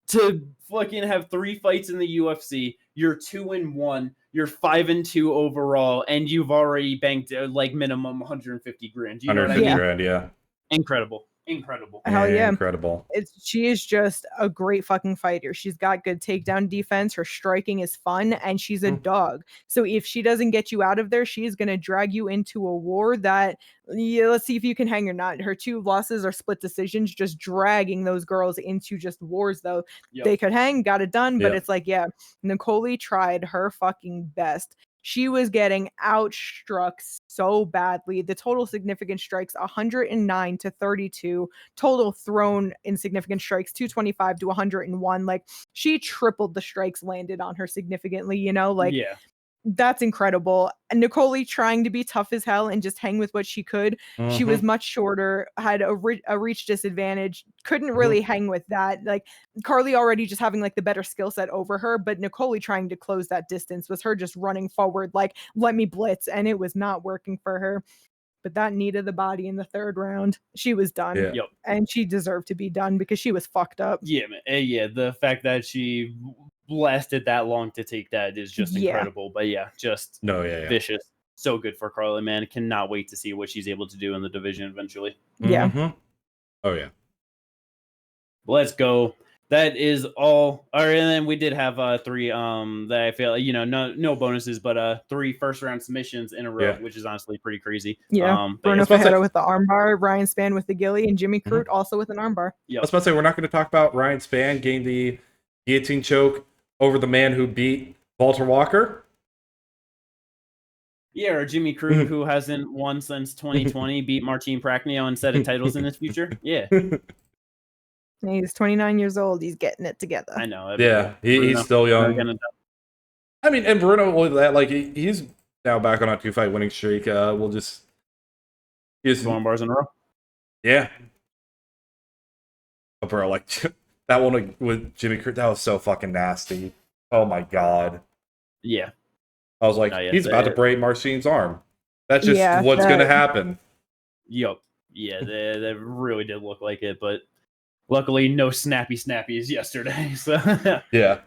S1: to fucking have 3 fights in the UFC. You're 2-1. You're 5-2 overall, and you've already banked minimum 150 grand. You know what I mean?
S2: Grand, yeah.
S1: Incredible.
S3: Hell yeah.
S2: Incredible.
S3: She is just a great fucking fighter. She's got good takedown defense. Her striking is fun, and she's a dog. So if she doesn't get you out of there, she's going to drag you into a war that, let's see if you can hang or not. Her 2 losses are split decisions, just dragging those girls into just wars, though. Yep. They could hang, got it done, but it's like, Nicolle tried her fucking best. She was getting outstruck so badly. The total significant strikes, 109 to 32. Total thrown insignificant strikes, 225 to 101. Like, she tripled the strikes landed on her significantly, That's incredible. And Nicolle trying to be tough as hell and just hang with what she could. She was much shorter, had a reach disadvantage, couldn't really hang with that. Like, Carli already just having the better skill set over her, but Nicolle trying to close that distance was her just running forward, let me blitz, and it was not working for her. But that knee to the body in the 3rd round, she was done.
S2: Yeah.
S1: Yep.
S3: And she deserved to be done because she was fucked up.
S1: Yeah, man. The fact that she lasted that long to take that is just incredible. But vicious. So good for Carli, man. Cannot wait to see what she's able to do in the division eventually.
S3: Yeah.
S2: Oh yeah.
S1: Let's go. That is all. All right, and then we did have 3 that I feel no bonuses, but 3 first round submissions in a row, which is honestly pretty crazy.
S3: Yeah. Bruno Ferreira with the armbar, Ryan Spann with the ghillie, and Jimmy Crute also with an armbar.
S2: I was about to say we're not going to talk about Ryan Spann getting the guillotine choke over the man who beat Walter Walker.
S1: Yeah, or Jimmy Crute, who hasn't won since 2020, beat Martin Prachnio and set of titles in his future. Yeah.
S3: He's 29 years old. He's getting it together.
S1: I know.
S2: He's still young. I mean, and Bruno, with that, he's now back on a 2-fight winning streak. We'll just...
S1: He's 4 bars in a row.
S2: Yeah. Oh, bro, that one with Jimmy Crute, that was so fucking nasty. Oh my god.
S1: Yeah.
S2: I was like, he's about to break Marcin's arm. That's just what's going to happen.
S1: Yup. Yeah, that really did look like it, but luckily no snappies yesterday. So
S2: yeah.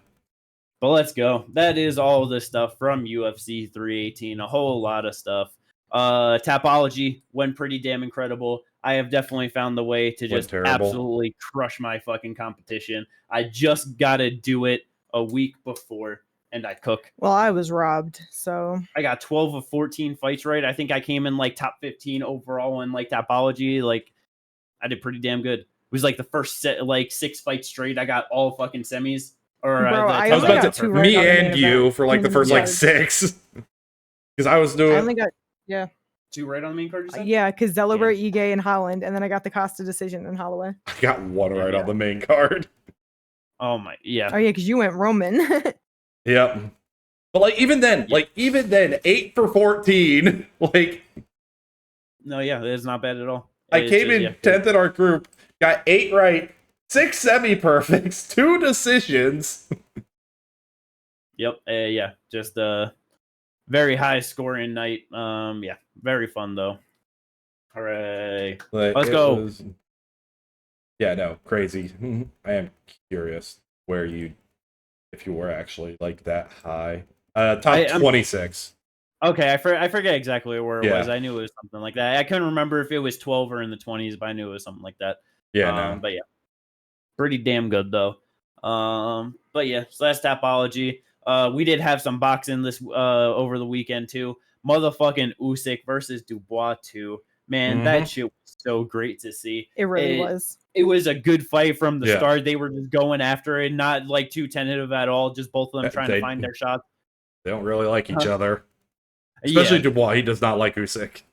S1: But let's go. That is all the stuff from UFC 318. A whole lot of stuff. Tapology went pretty damn incredible. I have definitely found the way to just absolutely crush my fucking competition. I just got to do it a week before, and I cook.
S3: Well, I was robbed, so...
S1: I got 12 of 14 fights right. I think I came in, top 15 overall in, Tapology. I did pretty damn good. It was, the first set, 6 fights straight. I got all fucking semis. Or
S3: Bro,
S2: I was about to... Me and you for, the first, 6. Because I was doing...
S3: I only got... Yeah.
S1: 2 right on the main card, you said?
S3: Yeah, because Zellhuber, Ige, and Holland, and then I got the Costa decision in Holloway.
S2: I got 1 right on the main card.
S1: Oh my, yeah.
S3: Oh yeah, because you went Roman.
S2: Yep. But even then, 8 for 14.
S1: No, yeah, it's not bad at all.
S2: I came in 10th in our group, got 8 right, 6 semi-perfects, 2 decisions.
S1: Yep. Yeah. Just a very high scoring night. Yeah. Very fun though. Hooray! Let's go.
S2: Yeah. No. Crazy. I am curious if you were actually like that high. Top 26.
S1: Okay, I forget exactly where it was. I knew it was something like that. I couldn't remember if it was 12 or in the 20s, but I knew it was something like that.
S2: Yeah,
S1: But yeah, pretty damn good though. But yeah, so that's Tapology. We did have some boxing this over the weekend too. Motherfucking Usyk versus Dubois 2. Man, that shit was so great to see.
S3: It really was.
S1: It was a good fight from the start. They were just going after it, not like too tentative at all. Just both of them trying to find their shots.
S2: They don't really like each other. Especially Dubois, he does not like Usyk.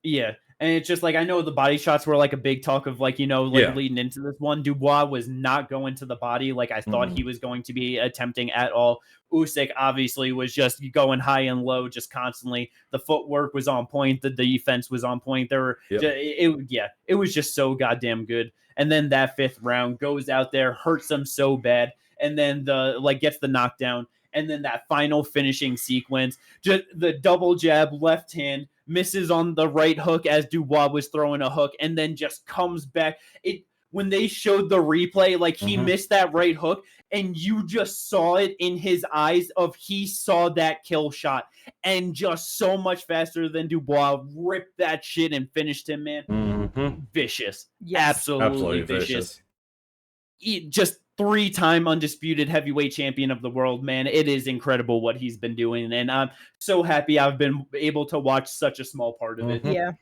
S1: Yeah, and it's just like, I know the body shots were like a big talk of like, leading into this one. Dubois was not going to the body like I thought he was going to be attempting at all. Usyk obviously was just going high and low just constantly. The footwork was on point. The defense was on point. It was just so goddamn good. And then that fifth round goes out there, hurts them so bad, and then gets the knockdown. And then that final finishing sequence, just the double jab, left hand, misses on the right hook as Dubois was throwing a hook, and then just comes back. When they showed the replay, like he missed that right hook, and you just saw it in his eyes of he saw that kill shot, and just so much faster than Dubois ripped that shit and finished him, man. Vicious. Yes. Absolutely vicious. Just 3-time undisputed heavyweight champion of the world, man. It is incredible what he's been doing, and I'm so happy I've been able to watch such a small part of it.
S3: Yeah.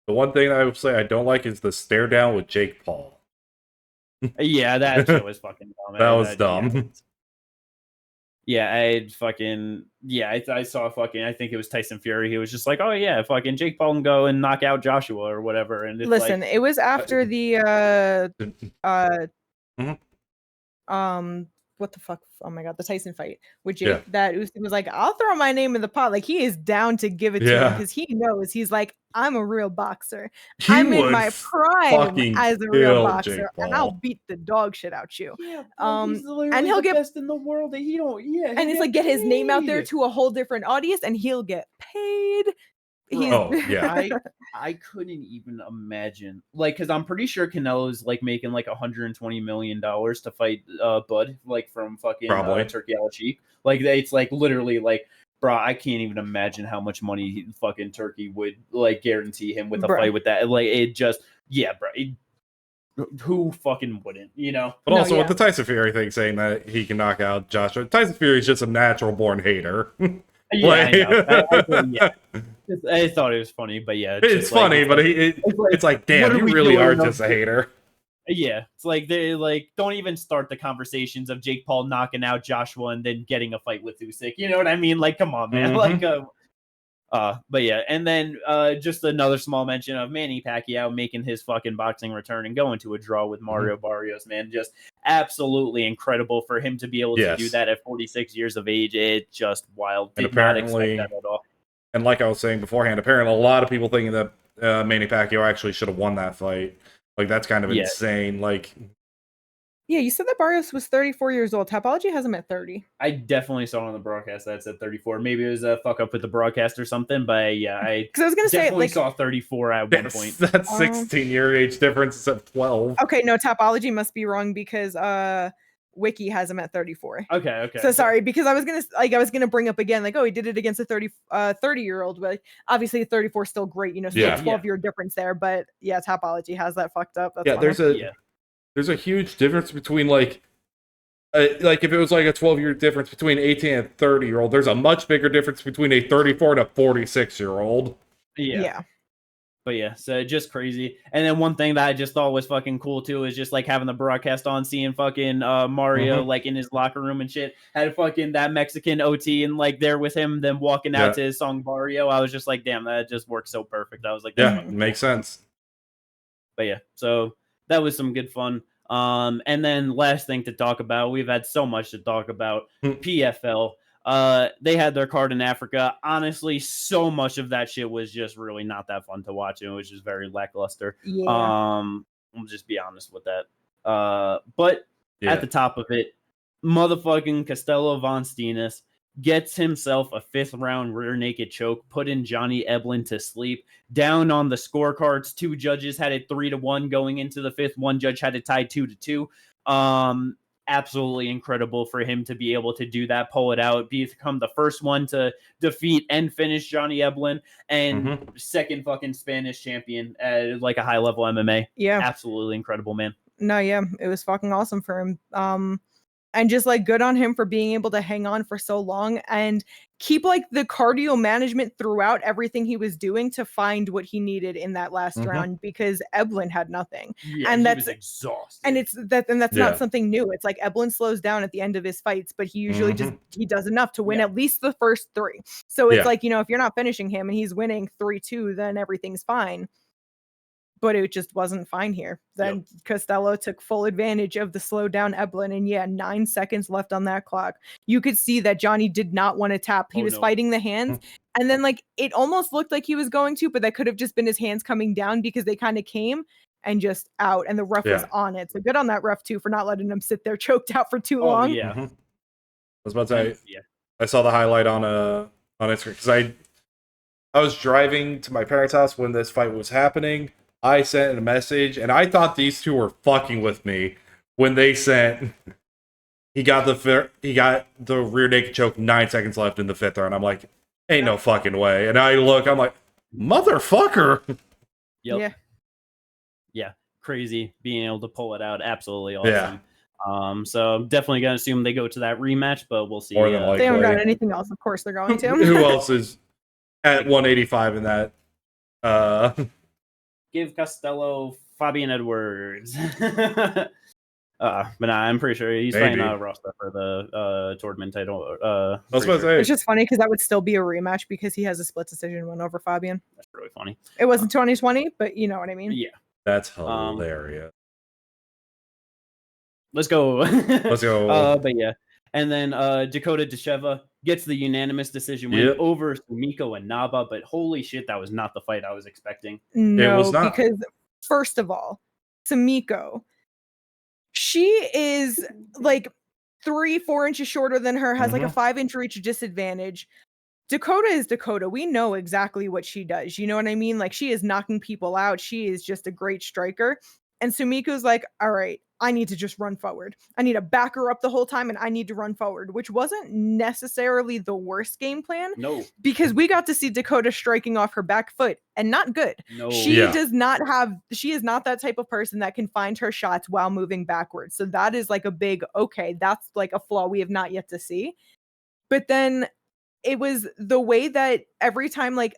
S2: The one thing I would say I don't like is the stare down with Jake Paul.
S1: Yeah, that shit was fucking dumb.
S2: That was dumb.
S1: I saw I think it was Tyson Fury. He was just like, oh yeah, fucking Jake Paul can go and knock out Joshua or whatever. And it's
S3: it was after the what the fuck? Oh my god, the Tyson fight with Jake. That Usyk was like, I'll throw my name in the pot. Like, he is down to give it to him because he knows, he's like, I'm a real boxer. I'm in my prime as a real boxer, and I'll beat the dog shit out you. Yeah, and he'll get
S1: best in the world. And
S3: it's like, get his name out there to a whole different audience, and he'll get paid.
S1: I couldn't even imagine, like, because I'm pretty sure Canelo's like making like $120 million to fight Bud, like from fucking Turkey Al Sheikh. Like, it's like literally like, bro, I can't even imagine how much money fucking Turkey would like guarantee him with a fight with that. Like, it just, who fucking wouldn't,
S2: But also with the Tyson Fury thing, saying that he can knock out Joshua, Tyson Fury is just a natural born hater.
S1: I thought it was funny, but
S2: it's funny, but it's like, damn, you really are just a hater.
S1: Yeah, it's like they don't even start the conversations of Jake Paul knocking out Joshua and then getting a fight with Usyk. You know what I mean? Like, come on, man. But yeah, and then just another small mention of Manny Pacquiao making his fucking boxing return and going to a draw with Mario Barrios, man. Just absolutely incredible for him to be able to do that at 46 years of age. It's just wild. Did not expect that at all.
S2: And like I was saying beforehand, apparently a lot of people thinking that Manny Pacquiao actually should have won that fight. Like, that's kind of insane. Like,
S3: yeah, you said that Barrios was 34 years old. Tapology has him at 30.
S1: I definitely saw on the broadcast that said 34. Maybe it was a fuck up with the broadcast or something, but I
S3: was gonna say, like,
S1: saw 34 at one point.
S2: That's 16-year age difference instead of 12.
S3: Okay, no, Tapology must be wrong because Wiki has him at 34.
S1: Okay.
S3: So sorry, because I was gonna bring up again, like, oh, he did it against a 30-year-old, but obviously 34 is still great, still 12-year difference there. But yeah, Tapology has that fucked up. That's
S2: there's a huge difference between like if it was like a 12-year difference between 18 and 30-year-old, there's a much bigger difference between a 34 and a 46-year-old.
S1: Yeah. But yeah, so just crazy. And then one thing that I just thought was fucking cool too is just like having the broadcast on, seeing fucking Mario like in his locker room and shit. Had fucking that Mexican OT and like there with him, then walking out to his song Barrio. I was just like, damn, that just worked so perfect. I was like,
S2: it makes sense.
S1: But yeah, so that was some good fun. And then last thing to talk about, we've had so much to talk about. PFL. They had their card in Africa. Honestly, so much of that shit was just really not that fun to watch, and it was just very lackluster. I'll just be honest with that. But at the top of it, motherfucking Costello von Steenis gets himself a 5th round rear naked choke, putting Johnny Eblen to sleep. Down on the scorecards, 2 judges had it 3-1 going into the 5th. 1 judge had it tied 2-2. Absolutely incredible for him to be able to do that, pull it out, become the first one to defeat and finish Johnny Eblen, and second fucking Spanish champion at like a high level MMA.
S3: Yeah,
S1: absolutely incredible, man.
S3: No, yeah, it was fucking awesome for him. And just like good on him for being able to hang on for so long and keep like the cardio management throughout everything he was doing to find what he needed in that last round, because Eblen had nothing.
S1: Yeah,
S3: and that's
S1: exhausted.
S3: And that's not something new. It's like Eblen slows down at the end of his fights, but he usually he does enough to win at least the first 3. So it's like, if you're not finishing him and he's winning 3-2, then everything's fine. But it just wasn't fine here. Then Costello took full advantage of the slow down Eblen, and 9 seconds left on that clock. You could see that Johnny did not want to tap. He was fighting the hands, and then like it almost looked like he was going to, but that could have just been his hands coming down because they kind of came and just out, and the ref was on it. So good on that ref too for not letting him sit there choked out for too long.
S2: Yeah, I was about to say, I saw the highlight on Instagram because I was driving to my parents' house when this fight was happening. I sent a message, and I thought these two were fucking with me when they sent he got the rear naked choke 9 seconds left in the 5th round. I'm like, ain't no fucking way. And I look, I'm like, motherfucker.
S1: Yeah, crazy being able to pull it out. Absolutely awesome. So I'm definitely gonna assume they go to that rematch, but we'll see.
S3: They haven't got anything else. Of course they're going to.
S2: Who else is at 185 in that?
S1: Give Costello Fabian Edwards. But I'm pretty sure he's fighting Rosta for the tournament title.
S2: I was about to say.
S3: It's just funny because that would still be a rematch because he has a split decision win over Fabian.
S1: That's really funny.
S3: It wasn't 2020, but you know what I mean.
S1: Yeah,
S2: that's hilarious.
S1: Let's go.
S2: Let's go.
S1: But yeah, and then Dakota Ditcheva gets the unanimous decision win over Sumiko and Inaba, but holy shit, that was not the fight I was expecting.
S3: No, it was not. Because first of all, Sumiko, she is like 3-4 inches shorter than her, has like a 5-inch reach disadvantage. Dakota is Dakota. We know exactly what she does. You know what I mean? Like, she is knocking people out. She is just a great striker. And Sumiko's like, all right, I need to just run forward. I need to back her up the whole time, and I need to run forward, which wasn't necessarily the worst game plan.
S1: No.
S3: Because we got to see Dakota striking off her back foot, and not good.
S1: No.
S3: She is not that type of person that can find her shots while moving backwards. So that is like a big, okay, that's like a flaw we have not yet to see. But then it was the way that every time, like,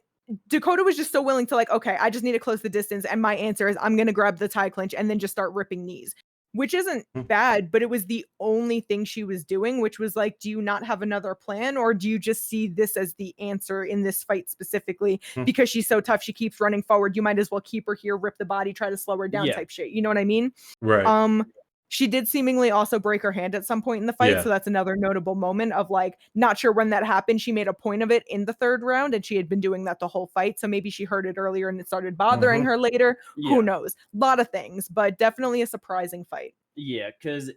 S3: Dakota was just so willing to like, okay, I just need to close the distance. And my answer is I'm going to grab the tie clinch and then just start ripping knees, which isn't bad, but it was the only thing she was doing, which was like, do you not have another plan? Or do you just see this as the answer in this fight specifically? Because she's so tough, she keeps running forward. You might as well keep her here, rip the body, try to slow her down type shit. You know what I mean?
S2: Right.
S3: She did seemingly also break her hand at some point in the fight. So that's another notable moment of like, not sure when that happened. She made a point of it in the 3rd round and she had been doing that the whole fight. So maybe she heard it earlier and it started bothering her later. Who knows? A lot of things, but definitely a surprising fight.
S1: Yeah, because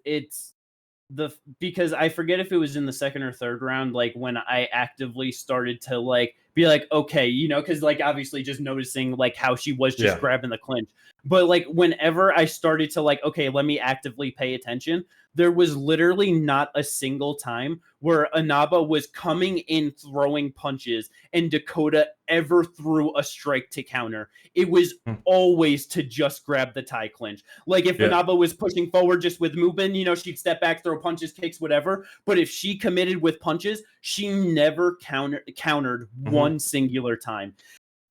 S1: I forget if it was in the 2nd or 3rd round, like when I actively started to like be like, okay, you know, because like obviously just noticing like how she was just grabbing the clinch. But like whenever I started to like, okay, let me actively pay attention, there was literally not a single time where Inaba was coming in throwing punches and Dakota ever threw a strike to counter. It was always to just grab the tie clinch. Like if Inaba was pushing forward just with movement, you know, she'd step back, throw punches, kicks, whatever. But if she committed with punches, she never countered one singular time.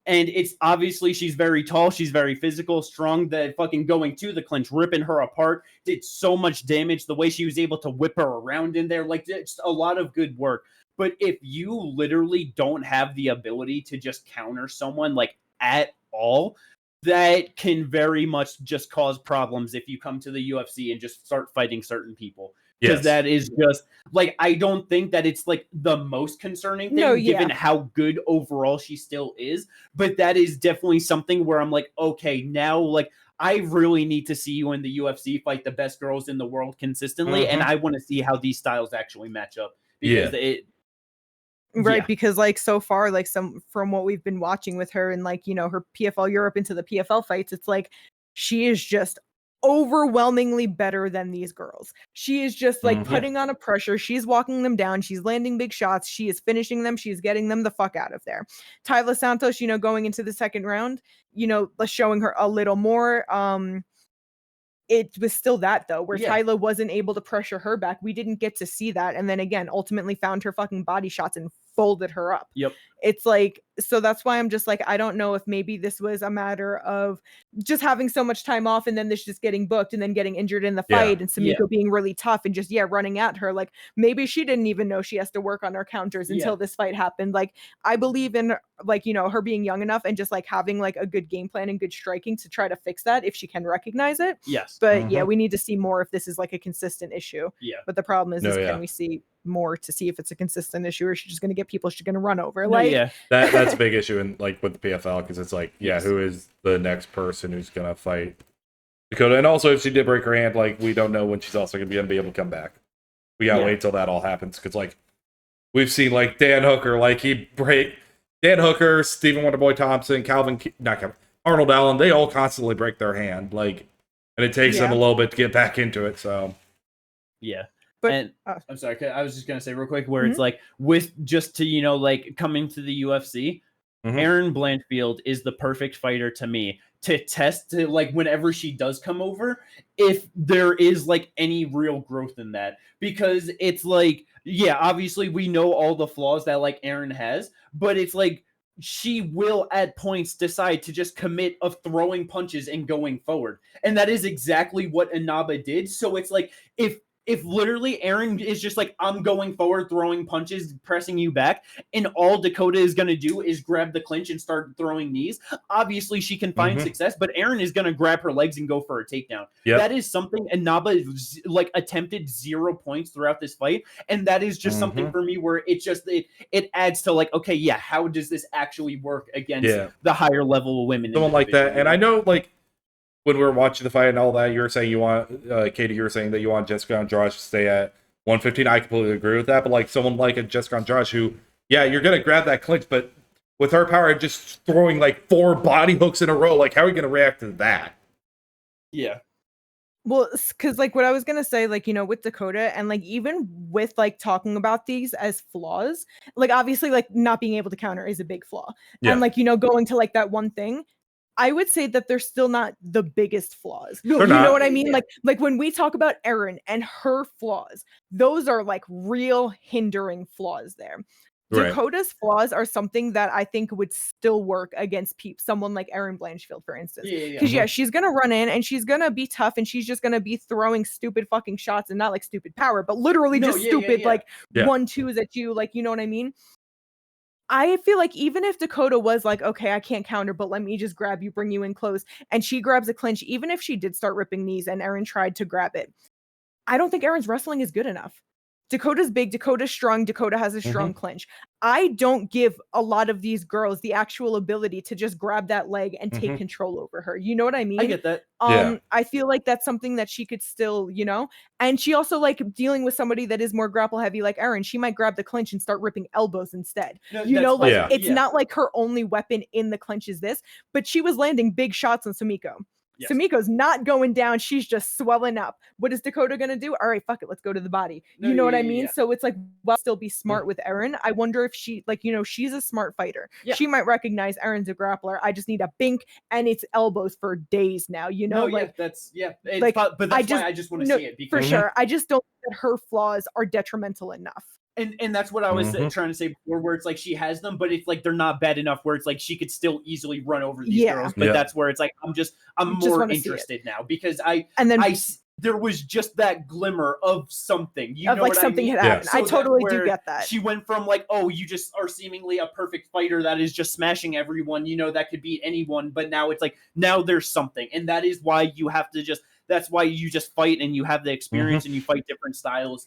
S1: And it's obviously she's very tall, she's very physical, strong, that fucking going to the clinch, ripping her apart, did so much damage, the way she was able to whip her around in there, like it's a lot of good work. But if you literally don't have the ability to just counter someone like at all, that can very much just cause problems if you come to the UFC and just start fighting certain people. Because that is just like, I don't think that it's like the most concerning thing given how good overall she still is. But that is definitely something where I'm like, okay, now like I really need to see you in the UFC fight the best girls in the world consistently, and I want to see how these styles actually match up. Because
S3: because like so far, like from what we've been watching with her and like, you know, her PFL Europe into the PFL fights, it's like she is just overwhelmingly better than these girls. She is just like putting on a pressure. She's walking them down. She's landing big shots. She is finishing them. She's getting them the fuck out of there. Taila Santos, you know, going into the second round, you know, showing her a little more. It was still that though, where Taila wasn't able to pressure her back. We didn't get to see that. And then again, ultimately found her fucking body shots and folded her up. It's like, so that's why I'm just like, I don't know if maybe this was a matter of just having so much time off and then this just getting booked and then getting injured in the fight and Sumiko being really tough and just, running at her. Like maybe she didn't even know she has to work on her counters until this fight happened. Like I believe in like, you know, her being young enough and just like having like a good game plan and good striking to try to fix that if she can recognize it. But we need to see more if this is like a consistent issue. But the problem is can we see more to see if it's a consistent issue or she's just going to get people she's going to run over?
S2: That's a big issue in like with the PFL because it's like who is the next person who's going to fight Dakota? And also if she did break her hand, like we don't know when she's also going to be able to come back. We gotta wait till that all happens because like we've seen like Dan Hooker, like Dan Hooker, Stephen Wonderboy Thompson, Arnold Allen, they all constantly break their hand, like, and it takes them a little bit to get back into it. So
S3: but
S1: and I'm sorry, I was just gonna say real quick where it's like with just to, you know, like coming to the UFC, Erin Blanchfield is the perfect fighter to me to test to like whenever she does come over, if there is like any real growth in that, because it's like, obviously we know all the flaws that like Erin has, but it's like she will at points decide to just commit of throwing punches and going forward. And that is exactly what Inaba did. So it's like, if literally Erin is just like, I'm going forward, throwing punches, pressing you back, and all Dakota is going to do is grab the clinch and start throwing knees, obviously she can find success, but Erin is going to grab her legs and go for a takedown. That is something Inaba like attempted 0 points throughout this fight, and that is just something for me where it just it adds to like, okay, how does this actually work against the higher level women?
S2: Someone like that, and I know like when we were watching the fight and all that, you were saying you want, Katie, you were saying that you want Jessica Andrade to stay at 115. I completely agree with that. But like someone like a Jessica Andrade who, you're going to grab that clinch, but with her power, just throwing like 4 body hooks in a row, like how are you going to react to that?
S3: Well, because like what I was going to say, like, you know, with Dakota and like even with like talking about these as flaws, like obviously like not being able to counter is a big flaw. And like, you know, going to like that one thing, I would say that they're still not the biggest flaws.
S2: No,
S3: you know what I mean? Like when we talk about Erin and her flaws, those are like real hindering flaws there. Dakota's flaws are something that I think would still work against someone like Erin Blanchfield, for instance. Because she's gonna run in and she's gonna be tough and she's just gonna be throwing stupid fucking shots and not like stupid power, but literally just stupid like 1-2s at you, like, you know what I mean? I feel like even if Dakota was like, okay, I can't counter, but let me just grab you, bring you in close, and she grabs a clinch, even if she did start ripping knees and Erin tried to grab it, I don't think Erin's wrestling is good enough. Dakota's big, Dakota's strong, Dakota has a strong clinch. I don't give a lot of these girls the actual ability to just grab that leg and take control over her. You know what I mean?
S1: I get that.
S3: I feel like that's something that she could still, you know, and she also like dealing with somebody that is more grapple heavy like Erin, she might grab the clinch and start ripping elbows instead. You know, like it's not like her only weapon in the clinch is this, but she was landing big shots on Sumiko. Sumiko's not going down. She's just swelling up. What is Dakota going to do? All right, fuck it. Let's go to the body. You know what I mean? So it's like, still be smart with Erin. I wonder if she, like, you know, she's a smart fighter. She might recognize Erin's a grappler. I just need a bink and it's elbows for days now, you know?
S1: But that's why I just want to see it. Because
S3: for sure. I just don't think that her flaws are detrimental enough.
S1: And that's what I was trying to say before, where it's like she has them, but it's like they're not bad enough where it's like she could still easily run over these girls. But that's where it's like I'm more interested now because there was just that glimmer of something. You know like what
S3: something
S1: I mean?
S3: had happened.
S1: So
S3: I totally do get that.
S1: She went from like, oh, you just are seemingly a perfect fighter that is just smashing everyone, you know, that could beat anyone. But now it's like, now there's something. And that is why you have to that's why you just fight and you have the experience and you fight different styles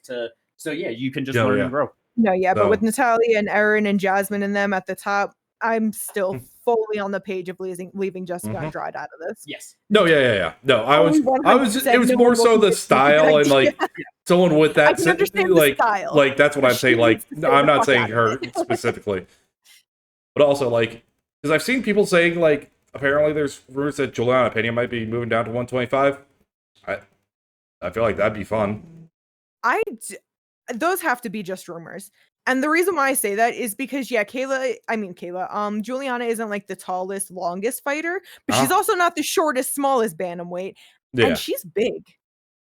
S1: so you can just learn and grow.
S3: No, but with Natalia and Erin and Jasmine and them at the top, I'm still fully on the page of leaving Jessica Andrade out of this.
S1: Yes.
S2: No, yeah. No, I was just, it was more so the style and like someone with that,
S3: I can understand the style.
S2: Like that's what I'm saying. Like, I'm not saying her specifically, but also like, because I've seen people saying like, apparently there's rumors that Juliana Pena might be moving down to 125. I feel like that'd be fun.
S3: Those have to be just rumors. And the reason why I say that is because, Juliana isn't like the tallest, longest fighter, but she's also not the shortest, smallest bantamweight. Yeah. And she's big.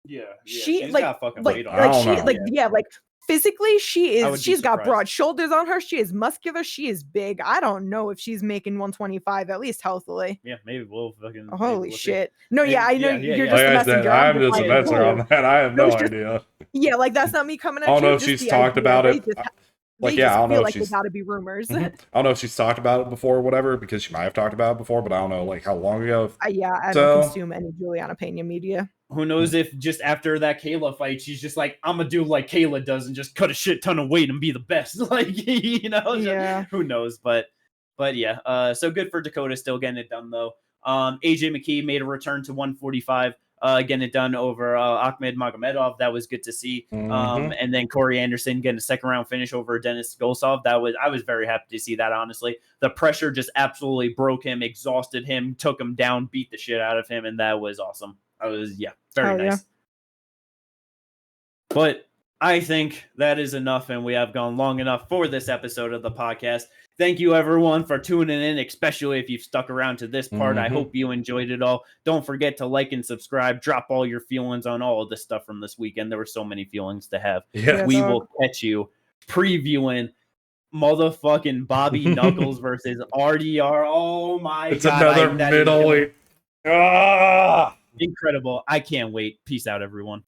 S1: Yeah.
S3: She's
S1: got fucking weight on her.
S3: Physically, she's got broad shoulders on her. She is muscular. She is big. I don't know if she's making 125, at least healthily.
S1: Yeah, maybe we'll fucking.
S3: Holy shit. No, I know you're just
S2: like
S3: a messenger.
S2: I'm just a messenger on that. I have no idea.
S3: Yeah, like that's not me coming at
S2: you.
S3: I
S2: don't know if she's talked about it.
S3: I don't know if she's got to be rumors.
S2: I don't know if she's talked about it before or whatever, because she might have talked about it before, but I don't know like how long ago.
S3: I don't consume any Juliana Pena media.
S1: Who knows if just after that Kayla fight, she's just like, I'm gonna do like Kayla does and just cut a shit ton of weight and be the best. Like,
S3: Yeah.
S1: Who knows? But yeah. So good for Dakota, still getting it done though. AJ McKee made a return to 145. Getting it done over Ahmed Magomedov. That was good to see. And then Corey Anderson getting a second round finish over Denis Goltsov. I was very happy to see that, honestly. The pressure just absolutely broke him, exhausted him, took him down, beat the shit out of him, and that was awesome. Very nice. Yeah. But I think that is enough, and we have gone long enough for this episode of the podcast. Thank you, everyone, for tuning in, especially if you've stuck around to this part. I hope you enjoyed it all. Don't forget to like and subscribe. Drop all your feelings on all of this stuff from this weekend. There were so many feelings to have.
S2: Yeah,
S1: we will catch you previewing motherfucking Bobby Knuckles versus RDR. Oh, my God.
S2: It's another middleweight.
S1: Incredible. I can't wait. Peace out, everyone.